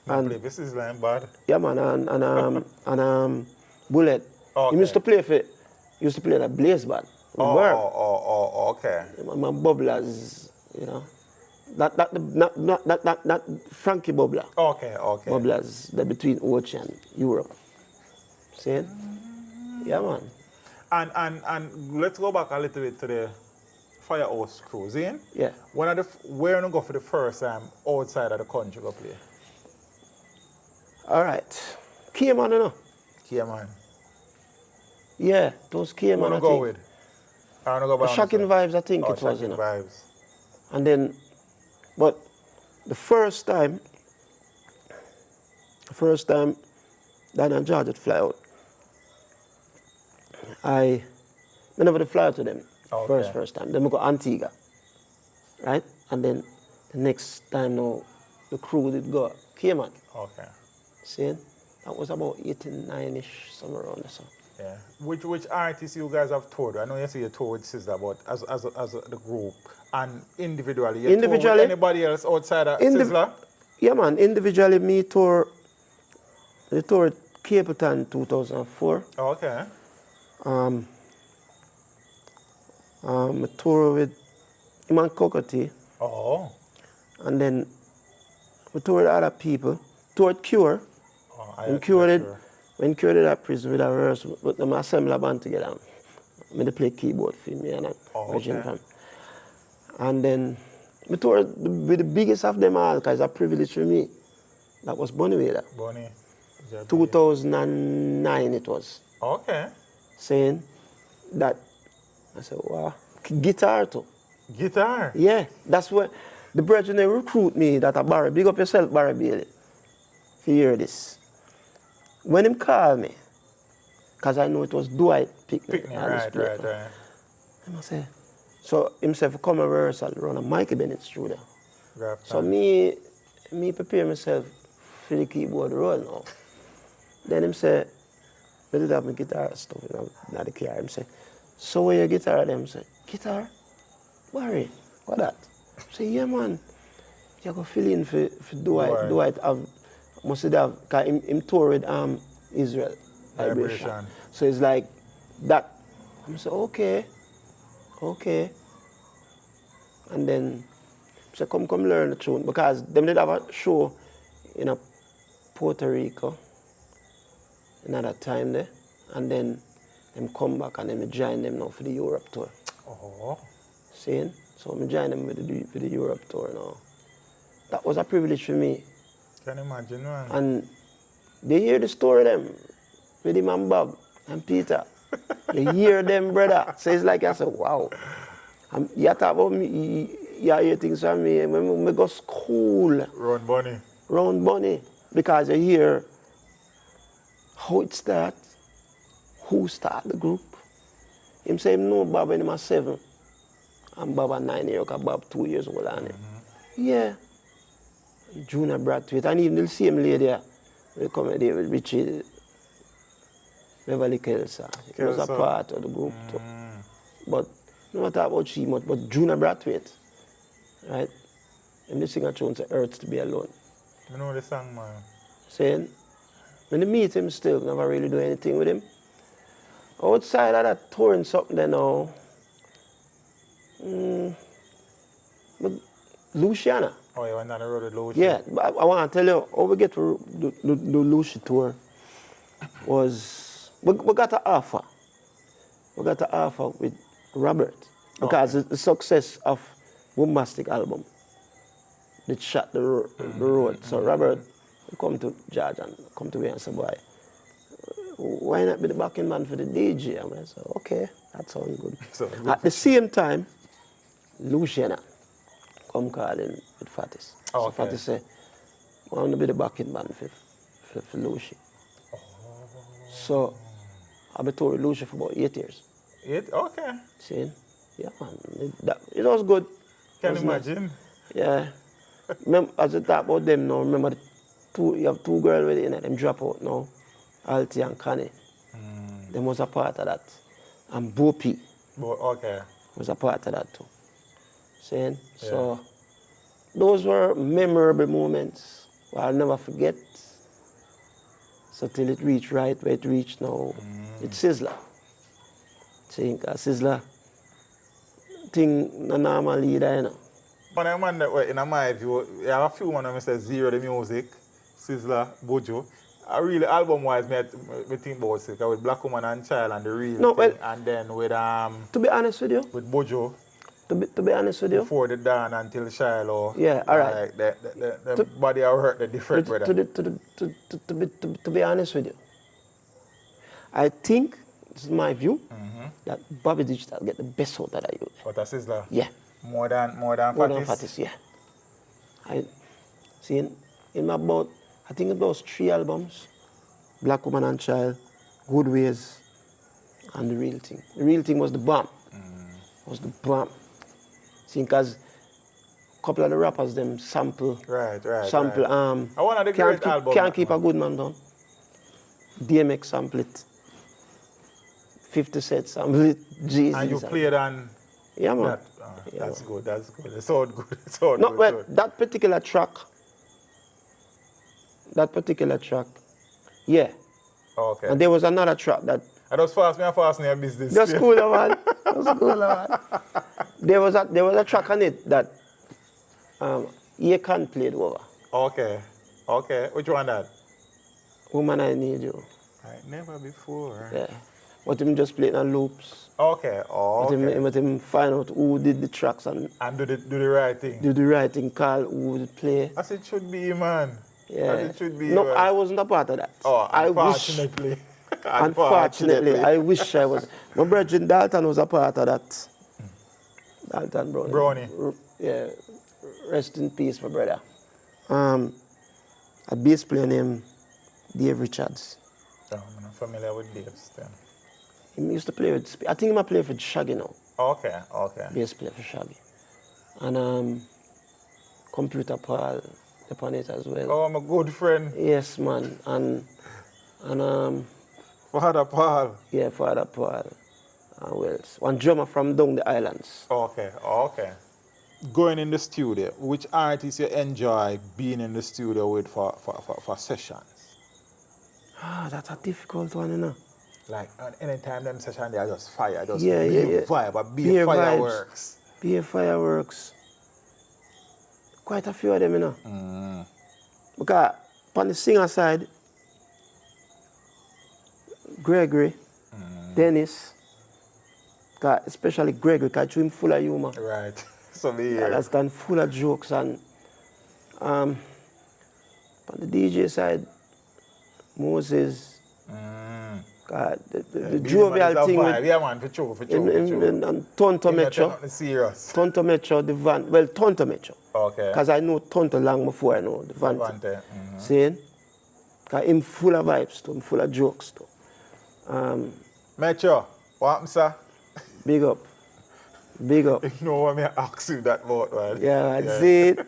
And this is like bad. Yeah, man, and Bullet. Okay. He used to play the Blaze band. Okay. My bubblers, you know. Not Frankie Bubbler. Okay. Bubblers, they're between Ocean and Europe. See? Yeah, man. And let's go back a little bit to the Firehouse crew, see? Yeah. Where you go for the first time outside of the country go play? All right. Cayman, you know? Cayman. Yeah, those Cayman, I go think. with? I want to go by Shocking Vibes, I think it was, you know. Vibes. And then, but the first time Dan and George would fly out, I never did fly out to them. First time. Then we go Antigua, right? And then the next time now, the crew did go Cayman. Okay. See? That was about 89-ish, somewhere around there. So. Yeah. Which artists you guys have toured? I know you say you toured with SZA, but as the group and individually, you toured with anybody else outside of SZA? Yeah, man. Individually, we toured Capleton 2004. Okay. I toured with Iman Kokoti. Oh. And then we toured with other people. Toured Cure. When Cure did that prison with a rehearse, but them assemble a band together. I play keyboard for me and okay. And then we toured with the biggest of them all, because it's a privilege for me. That was Bonnie Wader. 2009 it was. Okay. Saying that, I said, wow, guitar too. Guitar? Yeah, that's where the brethren they recruit me that a Barry. Big up yourself, Barry Bailey. If you hear this. When him call me, because I know it was Dwight Pickney. Right. And I say, so himself come a rehearsal run a Mikey Bennett studio. So me prepare myself for the keyboard roll now. Then him say, I did have my guitar stuff in the car. Him say, so where your guitar then? I say, guitar? Barry, what that? I say, yeah man, you go fill in for Dwight. Dwight must have, because him tour with Israel Vibration. So it's like that. I say, okay. And then I say, come learn the tune. Because them did have a show in Puerto Rico another time there. And then them come back and then I join them now for the Europe tour. Oh. Seeing? So I join them for the Europe tour now. That was a privilege for me. Can you imagine, man? And they hear the story of them with him and Bob and Peter. They hear them, brother. So it's like I said, wow. You talk about me, you hear things from me. When I go to school. Round Bunny. Because you hear how it starts, who started the group. Him say him know Bob when he was 7. And Bob at 9 years, because Bob 2 years older than him. Yeah. Junior Brathwaite, and even the same lady there, we come there with Richie, Beverly Kelsa. He was a part of the group too. But not talk about she much, but Junior Brathwaite, right? And the singer tune say Earth to Be Alone. I know the song, man. Saying, when I meet him still, never really do anything with him. Outside of that touring something there now, but Luciana. Oh, you went on the road with Lucy? Yeah, but I want to tell you, how we get to the Lucy tour was, we got an offer. We got an offer with Robert, because the success of Bombastic album, it shot the road. So Robert come to George and come to me and say, boy, why not be the backing man for the DJ? And I said, okay, that sounds good. At the same time, Luciana come calling with Fatis. Oh, so okay. Fatis say, I want to be the backing man for Lucy. So I've been touring Lucy for about 8 years. 8? Okay. See? Yeah, man. It was good. Can you imagine? Yeah. As I talk about them now, remember, you have 2 girls with it, them drop out now. Alti and Connie. Them was a part of that. And Bopi Okay. was a part of that too. Saying? Yeah. So those were memorable moments I'll never forget. So till it reached right where it reached now, it's Sizzler. Saying, Sizzler thing no normal leader, you know. But I man that way, in my view, you have a few man who say Zero the music, Sizzler, Bojo. Really album-wise, me think about it, with Black Woman and Child and the real no, thing, well, and then with to be honest with you, with Bojo. To be honest with you, before the dawn until Shiloh. Yeah, all right. Like the body I heard the different brother. To be honest with you, I think this is my view that Bobby Digital get the best out of that youth. But that's Sizzler? Yeah. More than Fatis, yeah. I see in about, I think it was 3 albums, Black Woman and Child, Good Ways, and The Real Thing. The Real Thing was the bomb. Was the bomb. See, because a couple of the rappers them sample. Right. Sample. I want the great album. Can't keep a good man down. DMX sample it. 50 Cent sample it. Jesus. And you played on. Yeah, man. That's good. It sounds good. No, well, that particular track. Yeah. Okay. And there was another track that. I just fast in your business. That's cool, man. That's cool, man. There was a track on it that Yekan played over. Okay. Which one that? Woman, I Need You. Never before. Yeah. But him just played on loops. Okay. But him find out who did the tracks and do the right thing. Do the right thing, call who would play. As it should be, man. Yeah. As it should be. No, man. I wasn't a part of that. Oh, unfortunately. Unfortunately, I wish I was. My brother Dalton was a part of that. Dalton Brownie. Yeah. Rest in peace, my brother. A bass player named Dave Richards. I'm not familiar with Dave still. He used to play with, I think he might play for Shaggy now. Okay. Bass player for Shaggy. And Computer Paul upon it as well. Oh, I'm a good friend. Yes, man. And Father Paul. Yeah, Father Paul. And Wells. One drummer from down the islands. Okay. Going in the studio, which artists you enjoy being in the studio with for sessions? That's a difficult one, you know. Like, anytime them sessions, they are just fire. Just yeah. vibe, but be fireworks. Be fireworks. Quite a few of them, you know. Because on the singer side, Gregory, Dennis, especially Gregory, because he's full of humor. Right. So that's done full of jokes. And on the DJ side, Moses, the jovial thing with... Yeah, man, for sure. And Tonto Metro. Serious. Tonto Metro, the van. Well, Tonto Metro. Okay. Because I know Tonto long before I know the Vante. Saying? Because I'm full of vibes too, I'm full of jokes too. Metro, what happened, sir? Big up. Big up. You know what I ask you that about, man. Yeah, I see it.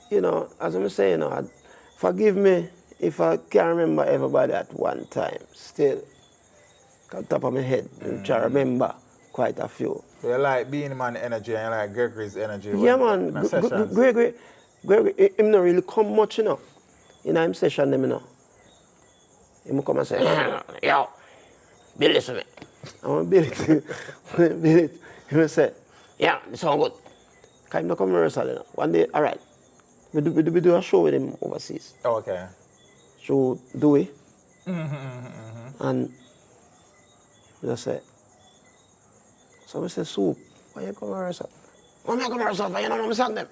You know, as I'm saying, forgive me if I can't remember everybody at one time. Still, on top of my head, I try to remember quite a few. You like being man energy and you like Gregory's energy. Yeah, man. Gregory, him not really come much, you know. In him session, them, you know. He come and say, yo, build this for me. I want to build it. Build it. He will say, yeah, this sound good. Because him not come rehearsal, you know. One day, all right, we do a show with him overseas. Okay. Show Dewey. And we just say, so we say, Soup, why you come rehearsal? Why me come rehearsal? Why you don't know me song them?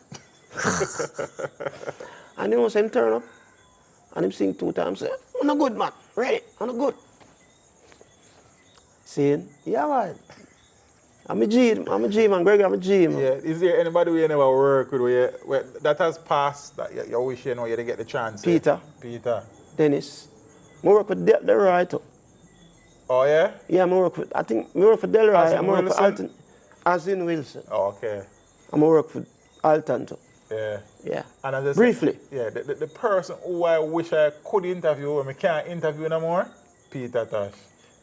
And you know, say him turn up and him sing 2 times, say, I'm not good, man. Ready? I'm not good. Saying, yeah, man. I'm a G, man. Greg, I'm a G, man. Yeah. Is there anybody you never work with where that has passed that you wish you know you didn't get the chance? Peter. Peter. Dennis. I work with Del Roy too. Oh, yeah? Yeah, I work with, I think I work for Del Roy. As in I work for Wilson? Alton. As in Wilson. Oh, okay. I work for Alton too. Yeah. Yeah. And as I said, Briefly. Yeah, the person who I wish I could interview and I can't interview no more, Peter Tosh.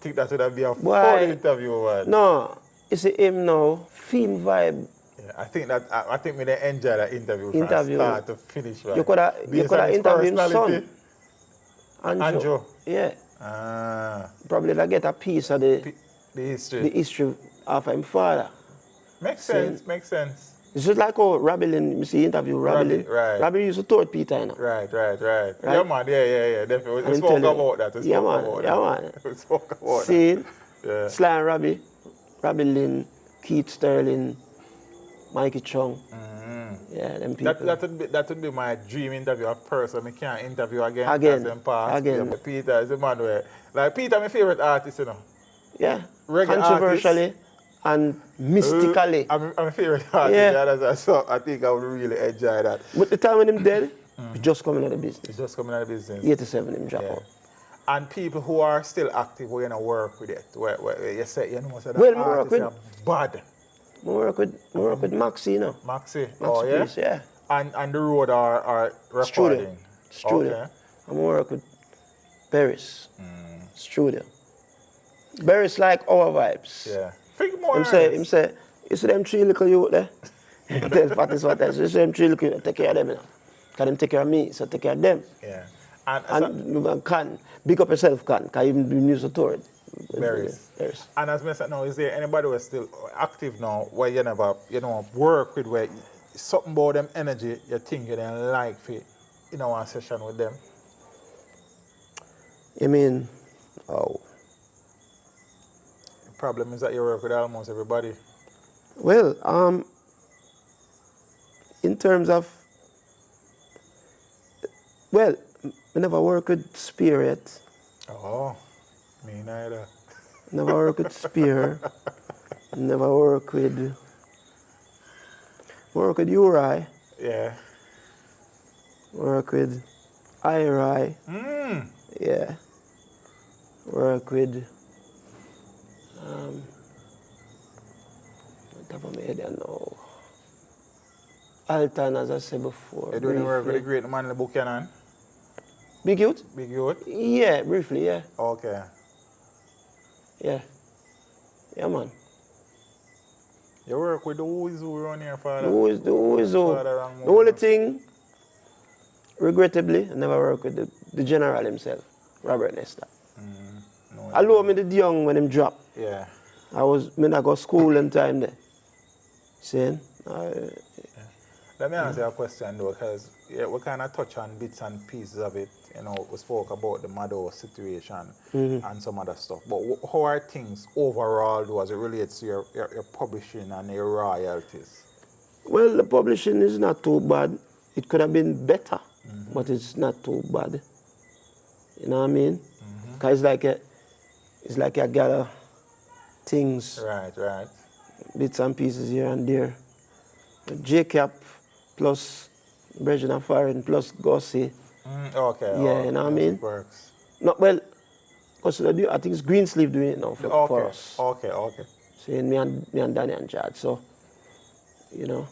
Think that would be a fun interview, man. No, you see him now, theme vibe. Yeah, I think me they enjoy that interview from start to finish, man. You could have interviewed his son. Andrew. Yeah. Ah. Probably like get a piece of the history of his father. Makes sense. It's just like how Rabelin, you see interview Rabelin. Right. Rabelin used to tour Peter, you know. Right. Yeah, man, yeah, definitely. We spoke about that. Yeah, man. We spoke about see, that. Yeah. Sly and Robbie, Rabelin, Keith Sterling, Mikey Chung. Yeah, them people. That would be my dream interview, a person I can't interview again. Again. Yeah, Peter is the man where, like Peter, my favorite artist, you know. Yeah. Reggae controversially artist. And mystically. I'm a favorite artist. Yeah. So I think I would really enjoy that. But the time when him dead, he just coming out of business. He's just coming out of business. 87 him drop out. And people who are still active, who you know work with it, where you say you know that well, artists are bad. I work with Maxi, you know. Maxi. Oh yeah. Piece, yeah. And the road are recording. Studio. Okay. I work with Paris. Studio. Paris like our vibes. Yeah. Think more. Him say, you see them 3 little youth there? Tell Fatis what else. You see them 3 little youth, take care of them, you know. Because them take care of me, so take care of them. Yeah. And can, big up yourself, can, because even the news author it. Paris. And as I said now, is there anybody who is still active now where you never, work with, where something about them energy you think you don't like for, one session with them? You mean, oh. The problem is that you work with almost everybody. Well, in terms of, well, I never work with Spirit. Oh, me neither. Never work with Spear. Never work with Uri. Yeah. Work with Iri. Yeah. Work with on top of my head I know. Alton, as I said before. You doing work with the great man in the Buchanan? Big Youth? Big Youth? Yeah, briefly, yeah. Okay. Yeah. Yeah, man. You work with the who is who around here, Father? The who is who. The only thing, regrettably, I never work with the general himself, Robert Nesta. Although I did young when him dropped. Yeah. I go school and time there. Saying? Let me ask you a question though, because we kind of touch on bits and pieces of it. We spoke about the Mado situation and some other stuff. But how are things overall though as it relates to your publishing and your royalties? Well, the publishing is not too bad. It could have been better, but it's not too bad. You know what I mean? Because it's like you gather things. Right. Bits and pieces here and there. J-Cap plus Bridget and Foreign plus Gussie. Okay. Yeah, you know what I mean? Works. No, well, because I think it's Greensleeve doing it now for us. Okay. See, me and Danny and Chad. So, you know.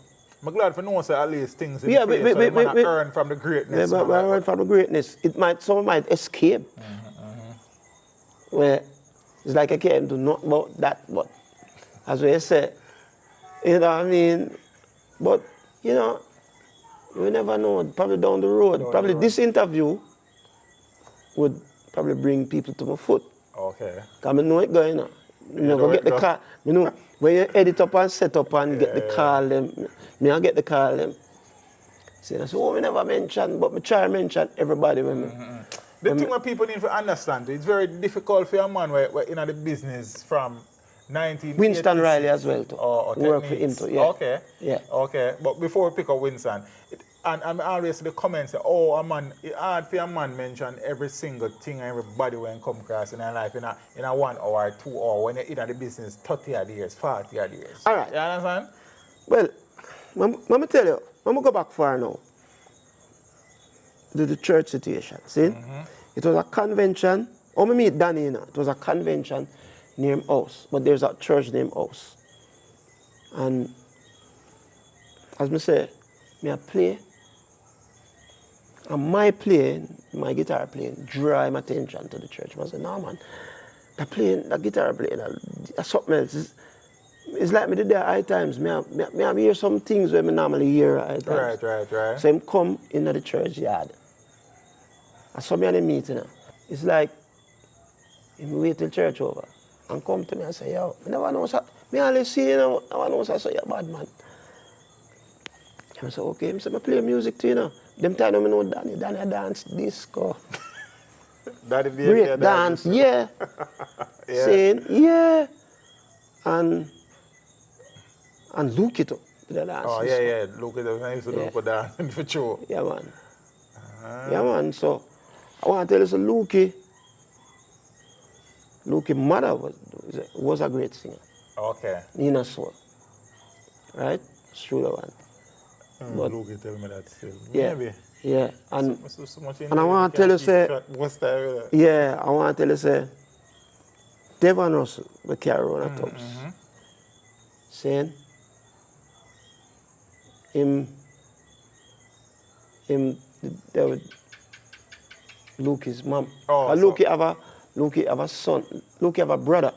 I'm glad for knowing at least things in Yeah, place so you might earn from the greatness. Yeah, but earn from the greatness. Some might escape. Where it's like I can't do nothing about that, but as we say, you know what I mean? But, you know, you never know. Probably down the road. This interview would probably bring people to my foot. Okay. Because I know it going on. You know, go get the car. You know, when you edit up and set up and get the call them, me I get the call them. See, I say, oh, we never mention, but me try to mention everybody when me. The thing that people need to understand, it's very difficult for a man where in the business from 1986. Winston Riley as well too. Work for him too, yeah. Okay. Yeah. Okay. But before we pick up Winston, and I'm always the comments say, oh, a man, it's hard for a man mention every single thing and everybody when come across in a life in a 1 hour, 2 hour, when you're in the business 30 odd years, 40 odd years. All right. You understand? Well, let me tell you, let me go back far now. To the church situation, see? It was a convention. Oh, me meet Danny, you know. It was a convention named House, but there's a church named House. And as me say, me I play, and my playing, my guitar playing, drew my attention to the church. I said, no man, the guitar playing, that's something else. It's like me did there high times. Me I hear some things where me normally hear high times. Right. So him come into the church yard. I saw me at the meeting. It's like, him wait till church over and come to me and say, yo, I never know so. Me only see you know, I never know so you're bad man. I said, okay, I said, I play music too, you know. Them time I know Danny dance disco. Daddy Great dance, yeah. Saying, yeah. And look it up to the dance. Oh, yeah. Look at them. I used to look at that for sure. Yeah, man. Yeah, man. So, I want to tell you, so Luke's mother was a great singer. Okay. Nina Soul. Right? It's true, the one. But Luke tell me that still. Yeah. Maybe. Yeah. And I want to tell you, say, what's that? yeah, I want to tell you, say, Devon Russell, the carry on the tops. Saying, him, Luke's mom. Oh, Luke have a son. Luke have a brother.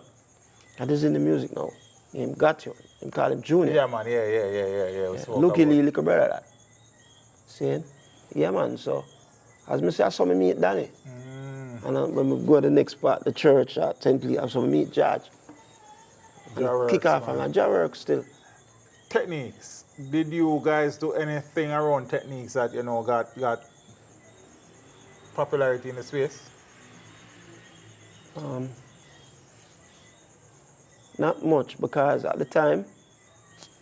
That is in the music now. Him got you. Him call him Junior. Yeah, man. Yeah. Luke Lee, little brother that. Saying, yeah, man. So, as me say, I saw me meet Danny. And when we go to the next part, the church at St. Lee, I saw me meet George. And kick off and I work still. Techniques. Did you guys do anything around techniques that, you know, got popularity in the space? Not much, because at the time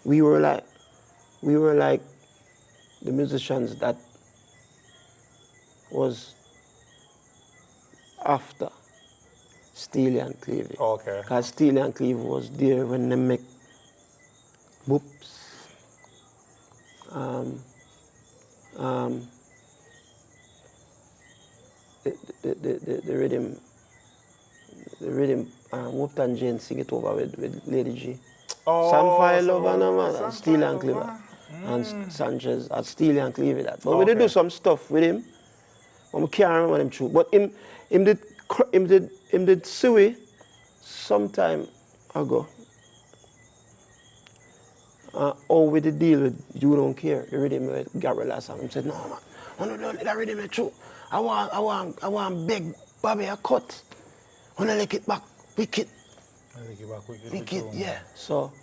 we were like the musicians that was after Steely and Clevie. Okay. Because Steely and Clevie was there when they make Whoops. The rhythm, Whoop and Jane sing it over with Lady G. Sam Fire Love and Steely and Clevie. And Sanchez at Steely and Clevie that. But we did do some stuff with him. I can't remember them true. But him did Suey some time ago. Or with the deal with You Don't Care, the rhythm with Gary last time. He said, no man, I don't let that rhythm true. I want beg Bobby a cut. I want to lick it back wicked. Wicked, yeah. So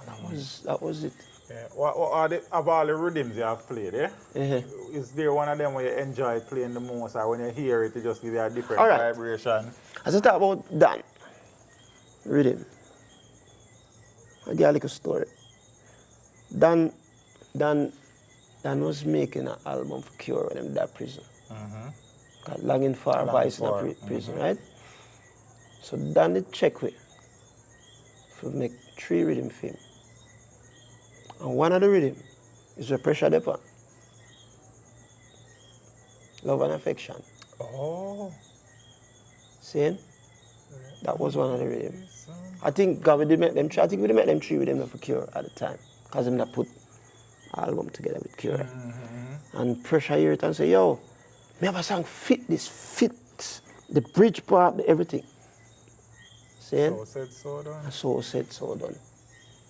that was it. Yeah. What are of all the rhythms you have played, yeah? Is there one of them where you enjoy playing the most, or when you hear it, it just gives you a different vibration? As I talk about Dan, rhythm, I'll give a little story. Dan was making an album for Cure when he was in prison. Called Longing for a Vice in a prison, right? So Dan did check with to make 3 rhythm for him. And one of the rhythm is the Pressure Depot. Love and Affection. Oh. See? That was one of the rhythms. I think God we did make them. I think we did make them three with them for Cure at the time, cause him that put album together with Cure. And Pressure hear it and say, yo, me have a song fit the bridge part, everything. See? So said, so done. So said, so done.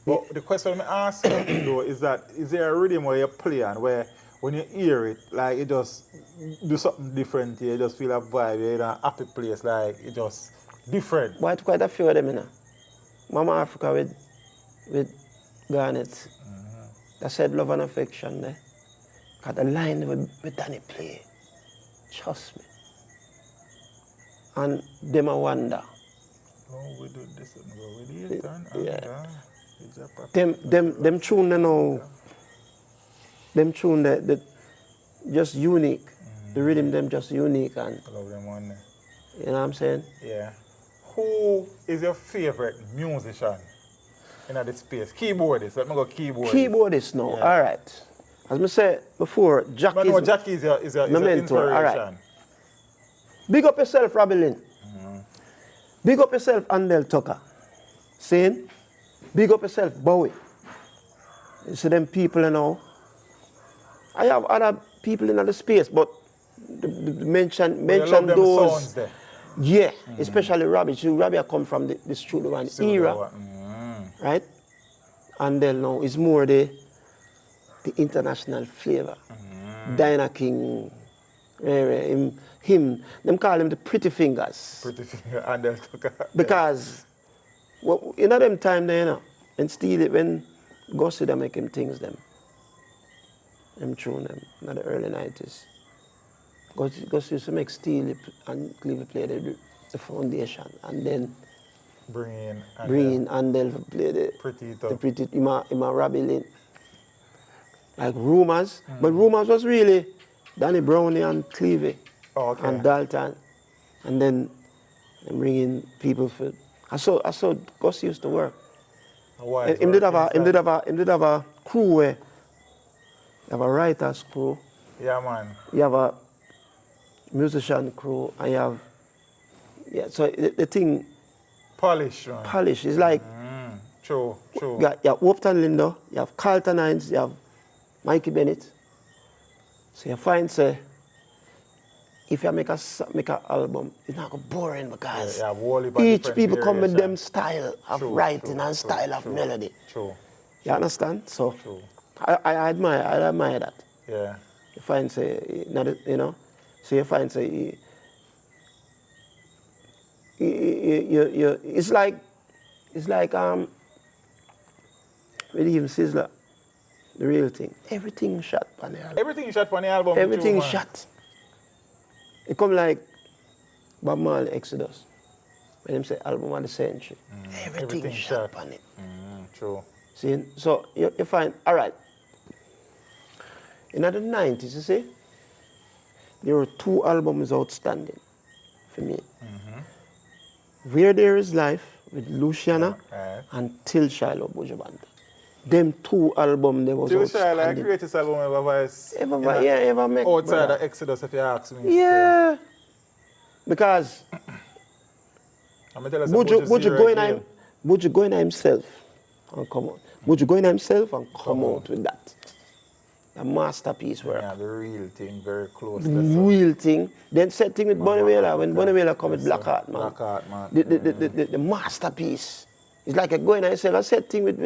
But the question I ask you though is there a rhythm where you play and where when you hear it, like it just do something different here, you just feel a vibe, you're in a happy place, like it just different. But quite a few of them, you know. Mama Africa with Garnet. That said love and affection there. Cause the line with Danny play. Trust me. And them a wonder. Oh, we do this and go with it and yeah. Them tune they know. Them tune that just unique. The rhythm them just unique and I love them one there. you know what I'm saying? Yeah. Who is your favorite musician in this space? Keyboardist. Let me go keyboardist. Keyboardist now. Yeah. Alright. As I said before, Jack But is no, Jackie is your mentor. inspiration. All right. Big up yourself, Rabelin. Big up yourself, Andel Tucker. Saying, big up yourself, Bowie. You see them people, you know. I have other people in the space, but mention You love them those. sounds there. Yeah, especially Robbie. So Robbie come from the Studio One era, right? And then now it's more the international flavor. Dinah King, him, them call him the Pretty Fingers. Pretty finger and they'll talk. Because, well, you know them time there, you know, and Steely, when Gussie they make him things them tune them in the early 90s. Gussie used to make Steely and Clevie play the foundation, and then bring in and they'll play the pretty ima Robbie Lynn. Like Rumors, but Rumors was really Danny Brownie and Clevie and Dalton, and then bring in people for. I saw Gussie used to work. Him did have a crew where you have a writer's crew. Yeah, man. You have a musician crew, and you have so the thing. Polish, man. Polish is like. True. You have Upton Lindo, you have Carlton Hines, you have Mikey Bennett. So you find say if you make a album, it's not boring because each people come with them style of writing and style of melody. True. You understand? So I admire that. Yeah. You find say you know, so you find say it's like with even Sizzler, the real thing. Everything shot on the album. Everything shot on the album. Everything shot. It come like Bob Marley Exodus. When them say album of the century. Everything shot on it. True. See, so you find, all right. In the 90s, you see, there were two albums outstanding for me. Where There Is Life with Luciana and Till Shiloh Buju Band. Them two albums, they was Till outstanding. Shiloh, the greatest album ever make. Outside of Exodus, if you ask me. Yeah. Because Buju go in himself and come out. Buju go in himself and come out with that. A masterpiece work. Yeah, the real thing, very close. The real thing. Then same thing with Bonnie Wailer, when Bonnie Wailer come with Blackheart, man. Blackheart, man. The masterpiece. It's like a going on yourself. I said thing with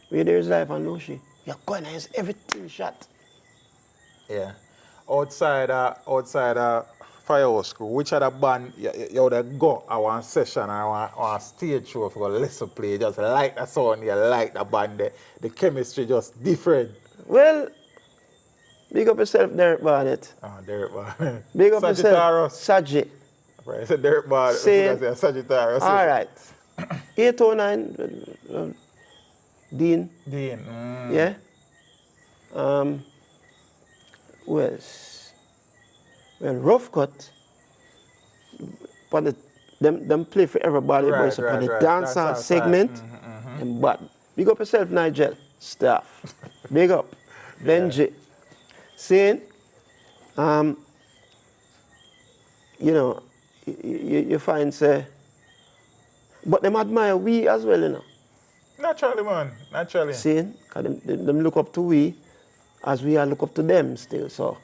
Where There Is Life and Lucy. You're going on yourself, everything shot. Yeah. Outside Firehouse crew, which other band you would go a one session or a stage show for a listen play, just like the sound, you like the band, the chemistry just different. Well, big up yourself, Derek Barnett. Oh, Derek Barnett. Big up yourself, Saji. Right, so Derek Barnett, Sagittarius. All right. 809, Dean. Yeah. Who else? Well, Rough Cut. But them play for everybody, boys. Upon the dancehall segment. And but big up yourself, Nigel. Staff. Big up. Benji. Saying, you know, you find, say, but them admire we as well, you know. Naturally, man. Naturally. See, because them look up to we as we are look up to them still. So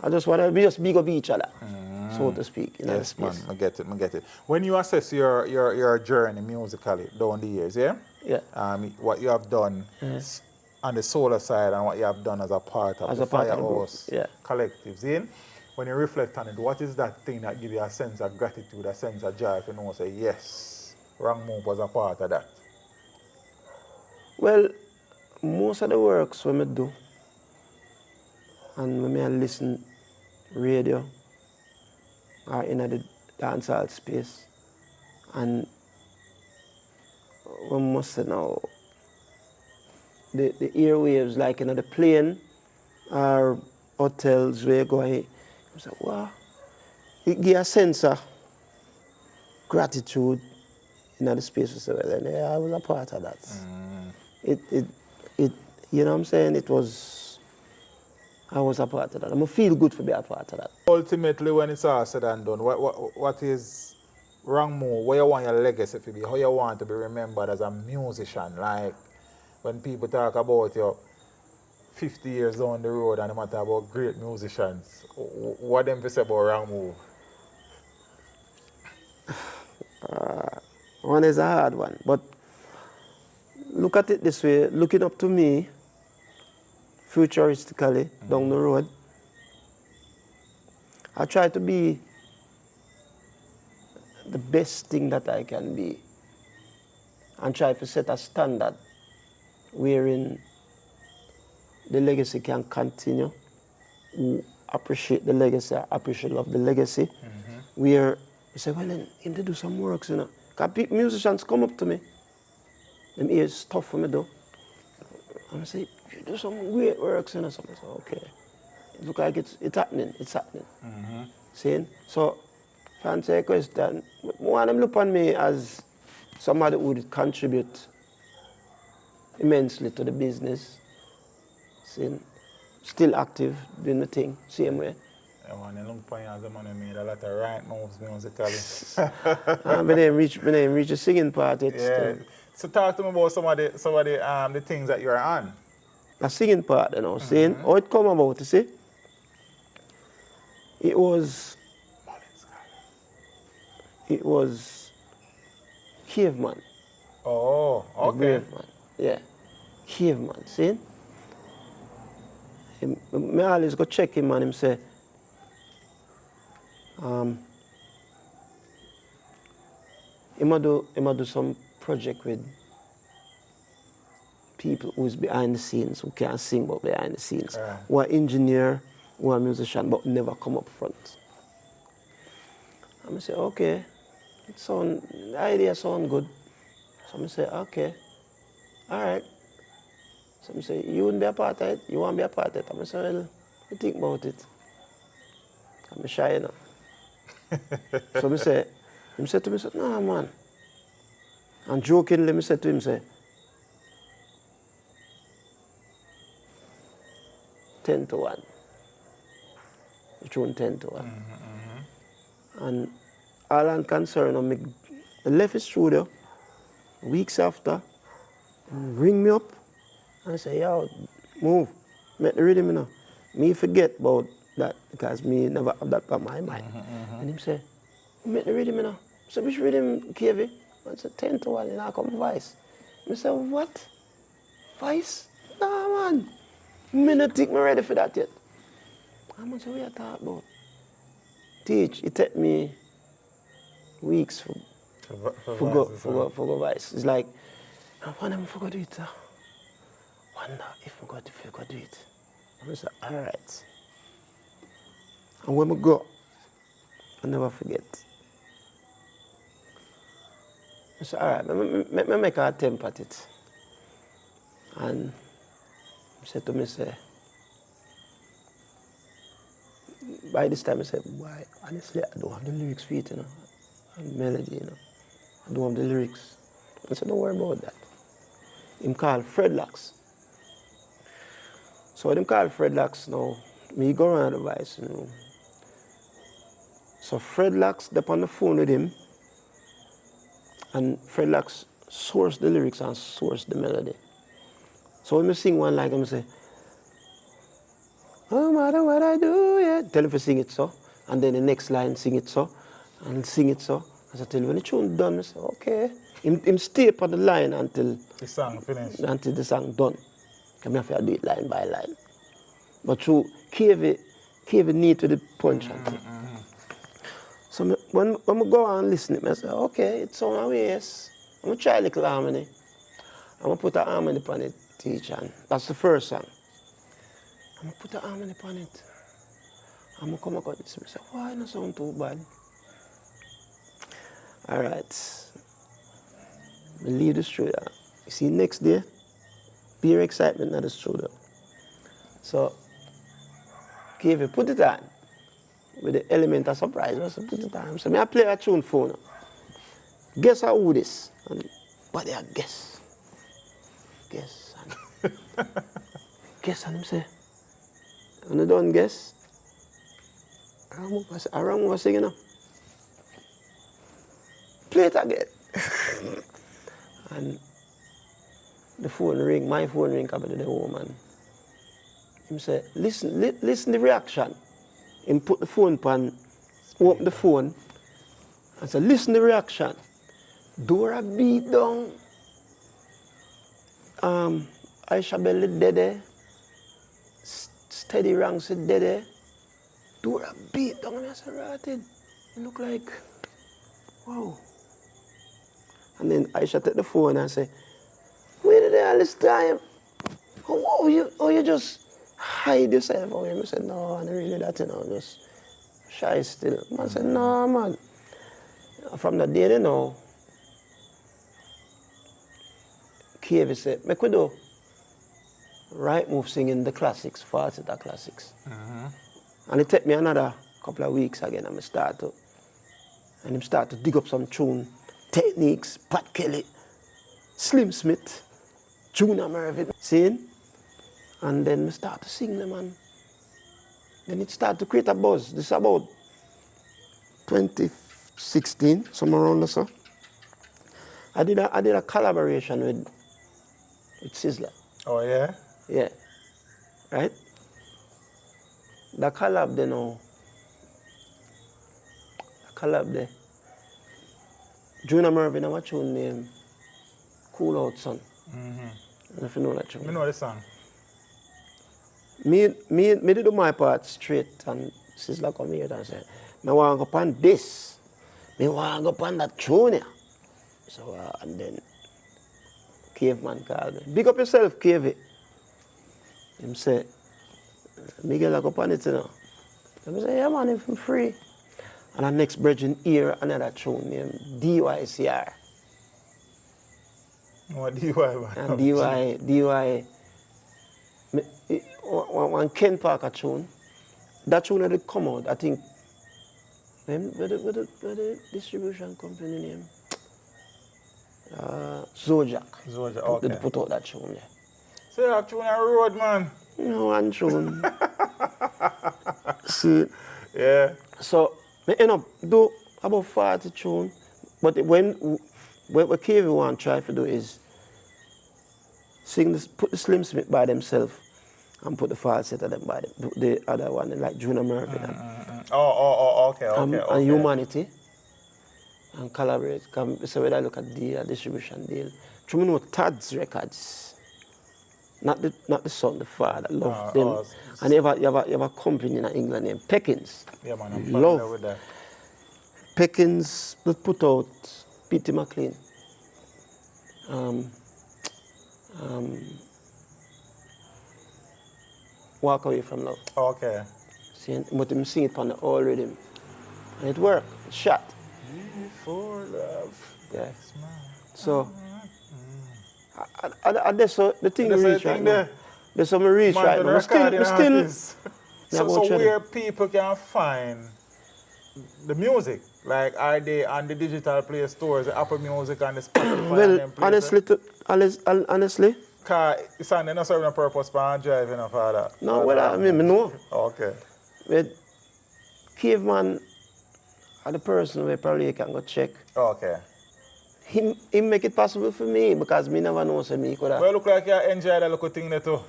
I just want to just big up each other, so to speak. In Yes, man. I get it. When you assess your journey musically down the years, yeah? Yeah. What you have done on the solo side and what you have done as a part of the Firehouse collective, see? When you reflect on it, what is that thing that gives you a sense of gratitude, a sense of joy, if you know, say, yes, Wrongmove was a part of that? Well, most of the works when I do, and when I listen radio or in the dancehall space, and we must say now, the airwaves, like the plane or hotels where you go, I say, wow, it gives a sense of gratitude in the space. So, well, and I was a part of that. It, you know what I'm saying? I was a part of that. I'm feel good to be a part of that. Ultimately, when it's all said and done, what is Wrongmove? What you want your legacy to be? How you want to be remembered as a musician? Like, when people talk about you 50 years down the road and they matter about great musicians, what them to say about Wrongmove? One is a hard one, but look at it this way, looking up to me, futuristically, down the road, I try to be the best thing that I can be and try to set a standard wherein the legacy can continue. Who appreciate the legacy, appreciate love the legacy, where you say, well, then, him to do some works, you know. Because musicians come up to me, them ears tough for me, though. And I say, you do some great works, you know. So I say, okay. It look like it's happening, See? So, if I answer a question, one of them look on me as somebody who would contribute immensely to the business. See? Still active, doing the thing, same way. I want to look for you as a man who made a lot of right moves musically. My name reach the singing part. So talk to me about some of the things that you're on. The singing part, you know, seeing how it come about, you see? It was Caveman. Oh, okay. Caveman, yeah. Caveman, see? I always go check him and him say, he might do some project with people who's behind the scenes, who can't sing but behind the scenes, who are engineer, who are musician but never come up front. And I say, okay, the idea sound good. So I say, okay, all right. So I say, you wouldn't be a part of it? You want to be a part of it? I say, well, you think about it. I'm shy, you know. So he said to me, no, man. And jokingly, I said to him, 10 to 1. The tune 10 to 1. And all I'm concerned, I left his studio weeks after, and ring me up, and I say, yo, move, make the rhythm, you know. Me forget about that because me never have that on my mind. And him say, make the rhythm, you know. So which rhythm, Clevie? I said, 10 to 1, and I come Vice. I said, what? Vice? Nah, man. Me not think me ready for that yet. I'm say, what you talk about? Teach, it take me weeks for go Vice. It's like, I wonder if I go do it. Wonder if I go do it. I said, all right. And when I go, I never forget. I said, all right, I make an attempt at it. And I said to me, by this time I said, why, honestly, I don't have the lyrics for it, you know, and melody, you know. I don't have the lyrics. I said, don't worry about that. Him called Fred Locks. So when him called Fred Locks now, me go around the Vice, you know, So Fred Locks up on the phone with him, and Fred Locks sourced the lyrics and sourced the melody. So when I sing one like him, I say, no matter what I do, yeah. Tell him to sing it so, and then the next line sing it so, and sing it so. As I tell you, when the tune done, I say, okay. Him stay up on the line until the song finished. Until the song done. I have to do it line by line. But through Clevie need to the punch. So when I go and listen to it, I say, okay, it's on our ways. I'm going to try a little harmony. I'm going to put a harmony upon it, teacher. And that's the first song. I'm going to put a harmony upon it. I'm going to come back with this. I say, why not sound too bad? All right. We leave the studio. You see, next day, pure excitement at the studio. So, Clevie put it on with the element of surprise. I said, put it on. So, I play a tune for now. Guess who this? And, but I guess. Guess. And, guess, and him say, when I done guess, I rang over singing now. Play it again. And the phone ring, my phone ring, come to the woman. He said, listen the reaction. He put the phone pan, open the phone, and said, listen the reaction. Dora beat down. Aisha Belly dead. Steady Rank said dead. Dora beat down. And I said, right, it look like, wow. And then Aisha take the phone and say, where did they all this time? Oh, you just hide yourself? Oh, I said, no, I'm not really that, just shy still. I said, no, man. From that day, Clevie said, make we do Wrongmove singing the classics, falsetto classics. And it took me another couple of weeks again, and I start to dig up some tune. Techniques, Pat Kelly, Slim Smith, Junior Mervyn, seeing? And then we start to sing them, and then it started to create a buzz. This is about 2016, somewhere around there. So. I did a collaboration with Sizzler. Oh yeah? Yeah. Right? The collab there now. The collab there. Junior Mervyn have a tune named Cool Out Son. I don't know if you know that tune. I know the song. Me did do my part straight, and Sizzler come here and said, I want to go upon this. I want to go upon that tune here. So, and then Caveman called me. Big up yourself, Clevie. He said, Miguel, I go upon it, I said, yeah, man, if I'm free. And the next brethren hear another tune named DYCR. What DY? And DY, one Ken Parker tune. That tune had come out, I think, where the distribution company name? Zojak. Zojak, okay. They put out that tune there. So you have tune on the road, man? No, one tune. See? Yeah. So, I end up do about 40 tunes, but what Clevie want to try to do is sing this, put the Slim Smith by themselves and put the falsetto them by them, the other one, like Junior Murphy. Okay. And Humanity, and collaborate. So when I look at the distribution deal, you know Tad's records, not the son, the father, love them. And you have a company in England named Peckins. Yeah, man, I'm familiar with that. Peckins put out P.T. McLean. Walk Away From Love. Okay. See, but I'm singing it on the old rhythm. And it worked. It shot. For love. Yeah. So, the thing we reach right now. There's some reach right now. So where people can find the music? Like, are they on the digital play stores, the Apple Music and the Spotify? Well, honestly. Because it's not serving a purpose for driving or for that. No, well, I know. Okay. But Caveman are the person where probably you can go check. Okay. He make it possible for me because me never know so me could have. Well, look like you enjoy that little thing there too.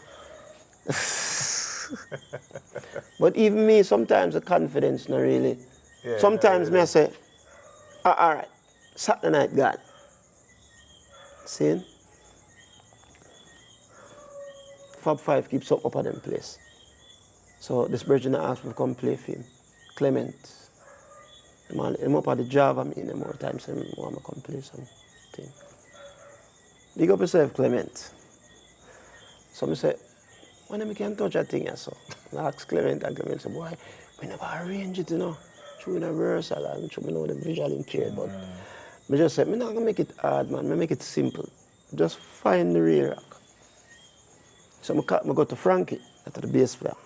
But even me, sometimes the confidence not really. Yeah, Sometimes me I say, all right, Saturday night gone. See? Fab 5 keeps up at them place. So this virgin asked me to come play for him. Clement. I'm up at the job, I mean, more times I want to come play something. Big up yourself, Clement. So I say, when I can touch that thing, so I ask Clement, and Clement said, boy, we never arrange it, you know, through the rehearsal, and through, you know, the visual impaired, but I just said, I'm not going to make it hard, man, I make it simple. Just find the rear rack. So I go to Frankie, at the bass player.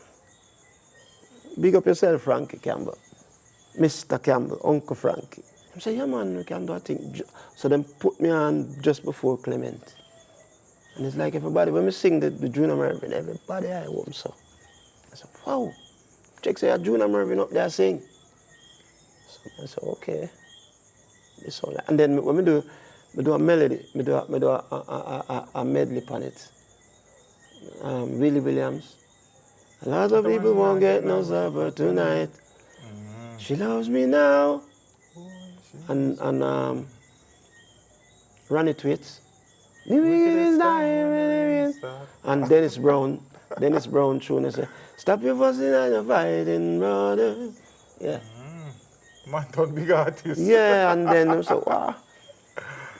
Big up yourself, Frankie Campbell. Mr. Campbell, Uncle Frankie. I say, yeah man, we can do a thing. So them put me on just before Clement. And it's like everybody, when we sing the Junior Mervyn, everybody I hope so. I said, wow. Check say Junior Mervyn up there sing. So I said, okay. This all. And then when we do a melody, we do a medley on it. Willie Williams. A lot of people won't get no supper tonight. She loves me now. And Ronnie Twits. And Dennis Brown tune and say, stop your fussing and your fighting, brother. Yeah. Man, don't big artist. Yeah, and then I say, wow.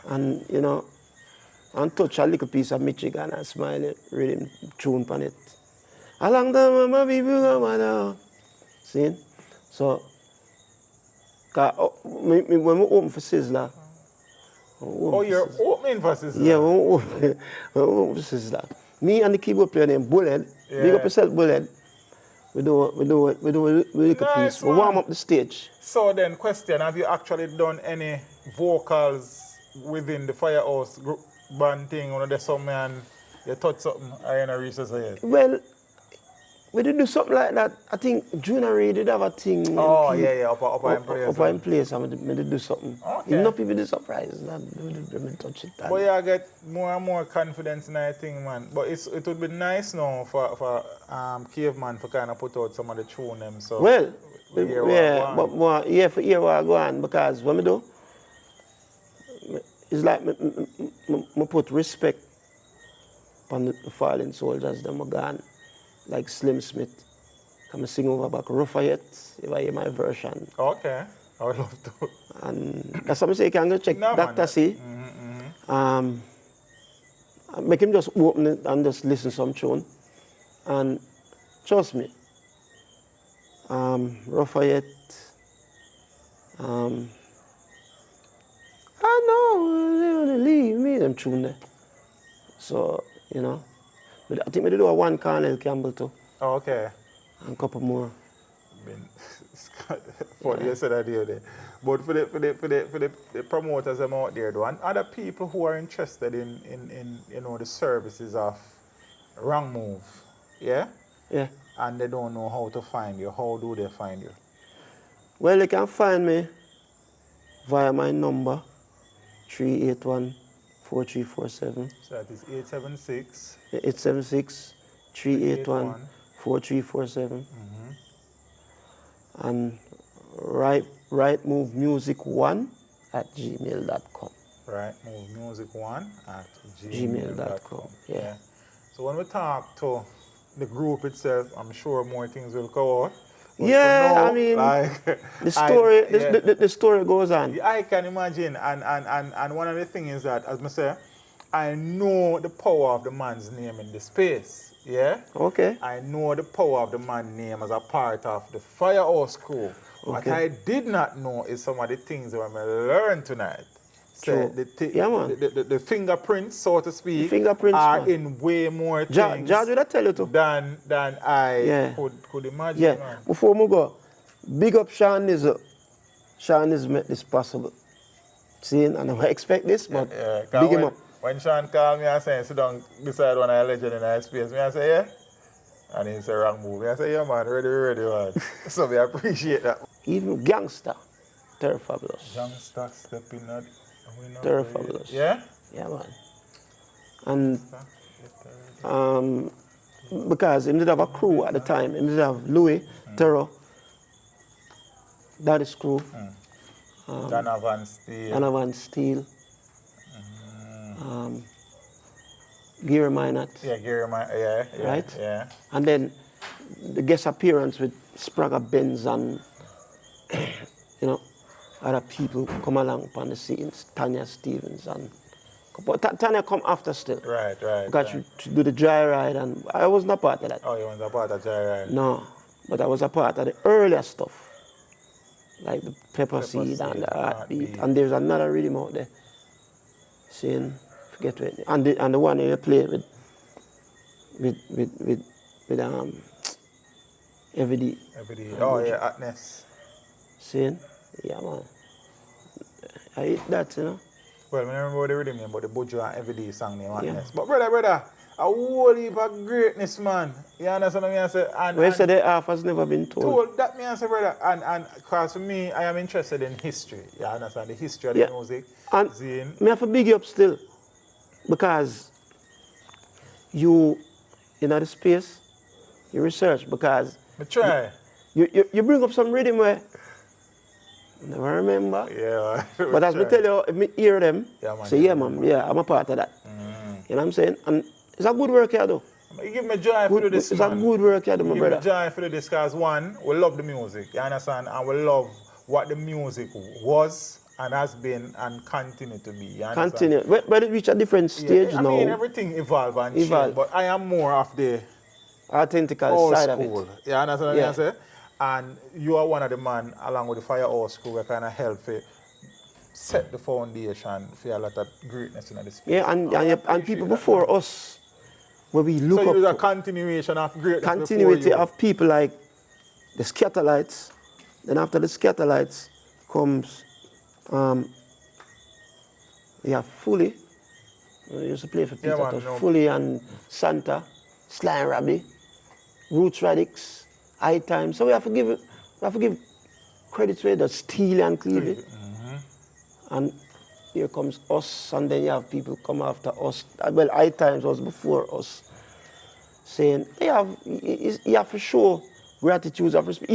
And you know, and touch a little piece of Michigan and smile rhythm tune on it. Along the my people come down. See? So when we open for Sizzler. You're opening for Sizzler? Yeah, we open for Sizzler. Me and the keyboard player named Bullhead. Yeah. Big up yourself, Bullhead. We do a little piece. We warm up the stage. So then, question: have you actually done any vocals within the Firehouse group band thing? Or there's some man you touch something I ain't reached yet? Well, we did do something like that. I think Junior Ray did have a thing. Oh, yeah, upper in place. Upper in place, and we did do something. Okay. Enough people did surprise that we touch it. But yeah, I get more and more confidence in that thing, man. But it would be nice now for Caveman to kind of put out some of the tune them. So well, yeah, but more, yeah, for hear what I go on, because when we do, it's like me put respect on the fallen soldiers that are gone. Like Slim Smith. Come sing over back Lafayette, if I hear my version. Okay, I would love to. And that's what I say, you can go check Dr. C. Make him just open it and just listen to some tune. And trust me, Lafayette, I know they're gonna leave me them tune there. So, you know. I think we did a one Colonel Campbell too. Oh, okay. And a couple more. Funny you said that the other day. But for the promoters them out there though, and other people who are interested in you know the services of Wrongmove, yeah? Yeah. And they don't know how to find you, how do they find you? Well, they can find me via my number 381-4347. So that is 876. 876-381-4347. And rightmovemusic1@gmail.com. Rightmovemusic1@gmail.com. Yeah. So when we talk to the group itself, I'm sure more things will come out. But yeah, now, I mean, like, the story goes on. I can imagine, and one of the things is that, as I say, I know the power of the man's name in the space, yeah? Okay. I know the power of the man's name as a part of the Firehouse crew. Okay. What I did not know is some of the things that I learned tonight. So the fingerprints, so to speak, are in way more things George, did I tell you too? than I could imagine. Yeah. Man. Before we go, big up Sean Nizzle. Sean has made this possible. See, and I expect this, but big him up. When Sean called me and said, sit down beside one of the legends in that space, me I say, yeah? And he said, Wrongmove. I say, yeah, man, ready, man. So we appreciate that. Even gangster Terror Fabulous. Youngster stepping out. Terror Fabulous. Yeah? Yeah, man. And because he did have a crew at the time. He did have Louis, Terror, Daddy's crew, Donovan Steele. Donovan Steele, Gary Minot. Yeah, Gary Minot, yeah, Right? Yeah. And then the guest appearance with Sprague Benz and, you know, other people come along upon the scenes, Tanya Stevens and but Tanya come after still. Right. Because she do the dry ride and I wasn't a part of that. Oh, you weren't a part of dry ride? No, but I was a part of the earlier stuff. Like the Pepper Seed and the Heartbeat. And there's another rhythm out there saying, forget it. And the one you play with Every Day. Oh, yeah, Atness. Saying, yeah, man. I hate that, you know. Well, I remember the rhythm name, but the Bojo and Every Day song name, Atness. But brother, a whole heap of greatness, man. You understand what I say? Well, you said the half has never been told. That means, brother, and because for me, I am interested in history. You understand the history of the music. And me have to big you up still, because you know the space, you research, because I try. You bring up some rhythm where I never remember. Yeah. But as me tell you, if me hear them, say, yeah, man, yeah, I'm a part of that. You know what I'm saying? And it's a good work here, though. You give me joy for this, It's a good work here, my brother. Give me joy for this, because one, we love the music, you understand? And we love what the music was and has been and continue to be, you understand? Continue. But it reach a different stage now. I mean, everything evolve and change, but I am more of the authentical side school. of it. You understand what I say? And you are one of the man, along with the Firehouse crew, that kind of help set the foundation for a lot of greatness in the space. Yeah, and people before us, where we look up. So it's a continuation of greatness. Continuity of people like the Scatterlights. Then after the Scatterlights comes, Fully. We used to play for Peter. Fully and Santa, Sly and Robbie, Roots Radix, High Time. So we have to give credit to the Steely and Clevie. And here comes us, and then you have people come after us. Well, High Times was before us, saying you have to show gratitude of respect.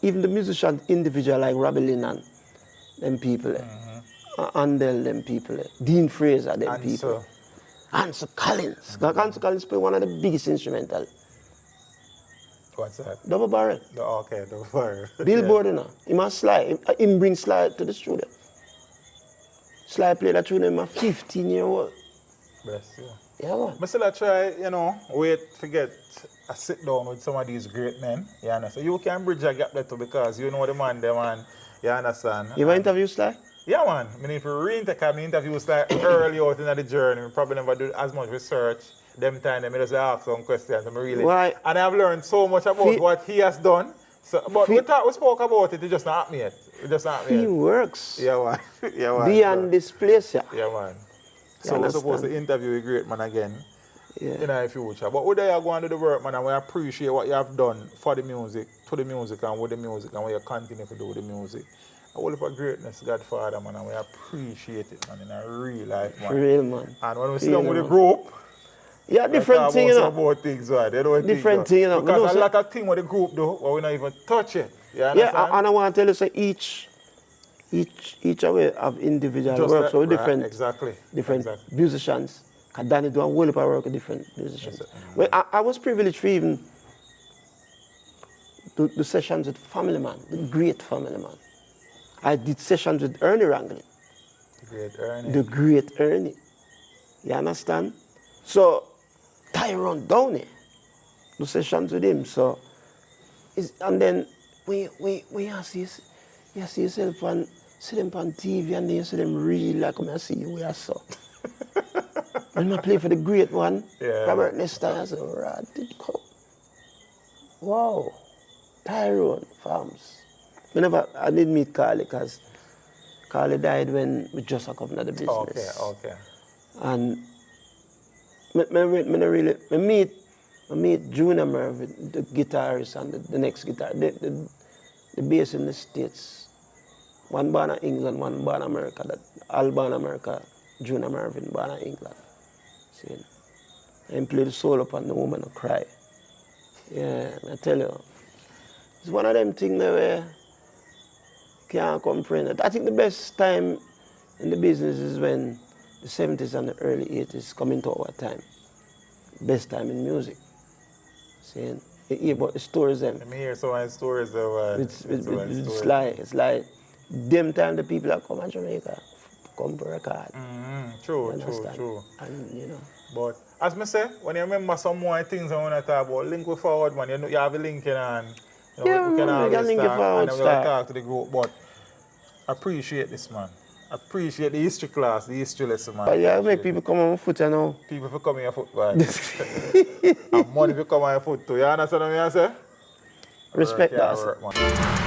Even the musicians individual like Robbie Lynn and them people, Andel them people, Dean Fraser them people, Ansel Collins. Ansel Collins play one of the biggest instrumental. What's that? Double barrel. Okay, double barrel. Billboard, you know. He must Sly. He bring Sly to the studio. Sly played that tune when 15-year-old. Bless you. Yeah, man. But still I try, wait to get a sit down with some of these great men. You understand? You can bridge a gap there too, because you know the man, you understand? You ever interview Sly? Yeah, man. I mean, if you interview Sly early out in the journey, we probably never do as much research. Them time, they just ask some questions. Why? And I've learned so much about what he has done. So, but we spoke about it, it just not me yet. He works. Yeah, man. Yeah, man. Beyond this place, yeah. Yeah, man. So we're supposed to interview a great man again in the future. But we are going to do the work, man, and we appreciate what you have done for the music, to the music, and with the music, and what you continue to do with the music. A whole heap of greatness, Godfather, man, and we appreciate it, man, in a real life, man. Real, man. And when we sit down with the group, yeah, different thing, you know. About things, right? They don't different thing, you know. Because a lot of things with the group, though, but we not even touch it. Yeah, and I want to tell you, so each way of individual just work, so different, different musicians. Because Danny do a whole heap of work with different musicians. Well, I was privileged for even the sessions with Family Man, the great Family Man. I did sessions with Ernie Ranglin. The great Ernie. You understand? So, Tyrone Downey, the sessions with him. So, and then we see yourself and see them on TV, and then you see them real like I see you where I saw. When I play for the great one, Robert Nesta, I said, wow, Tyrone Farms. I didn't meet Carly, because Carly died when we just come into the business. Okay. And I meet Junior Mervyn, the guitarist, and the next guitar, the bass in the States. One born in England, one born in America. That all born in America. Junior Marvin born in England. See? And play the soul upon the woman who cry. Yeah, I tell you. It's one of them things that where can't comprehend. I think the best time in the business is when the 70s and the early 80s come into our time. Best time in music. See? You hear about the stories then. I hear so many stories of It's like them time the people that come to Jamaica come for record. True. And you know. But as I say, when you remember some more things I want to talk about, link with forward, man. You have a link in and we can always link start, forward, and we'll talk to the group. But I appreciate this, man. I appreciate the history class, the history lesson, man. But yeah, make people come on foot, you know. People for come on your foot, man. And money for come on your foot too. You understand what I say? Respect that.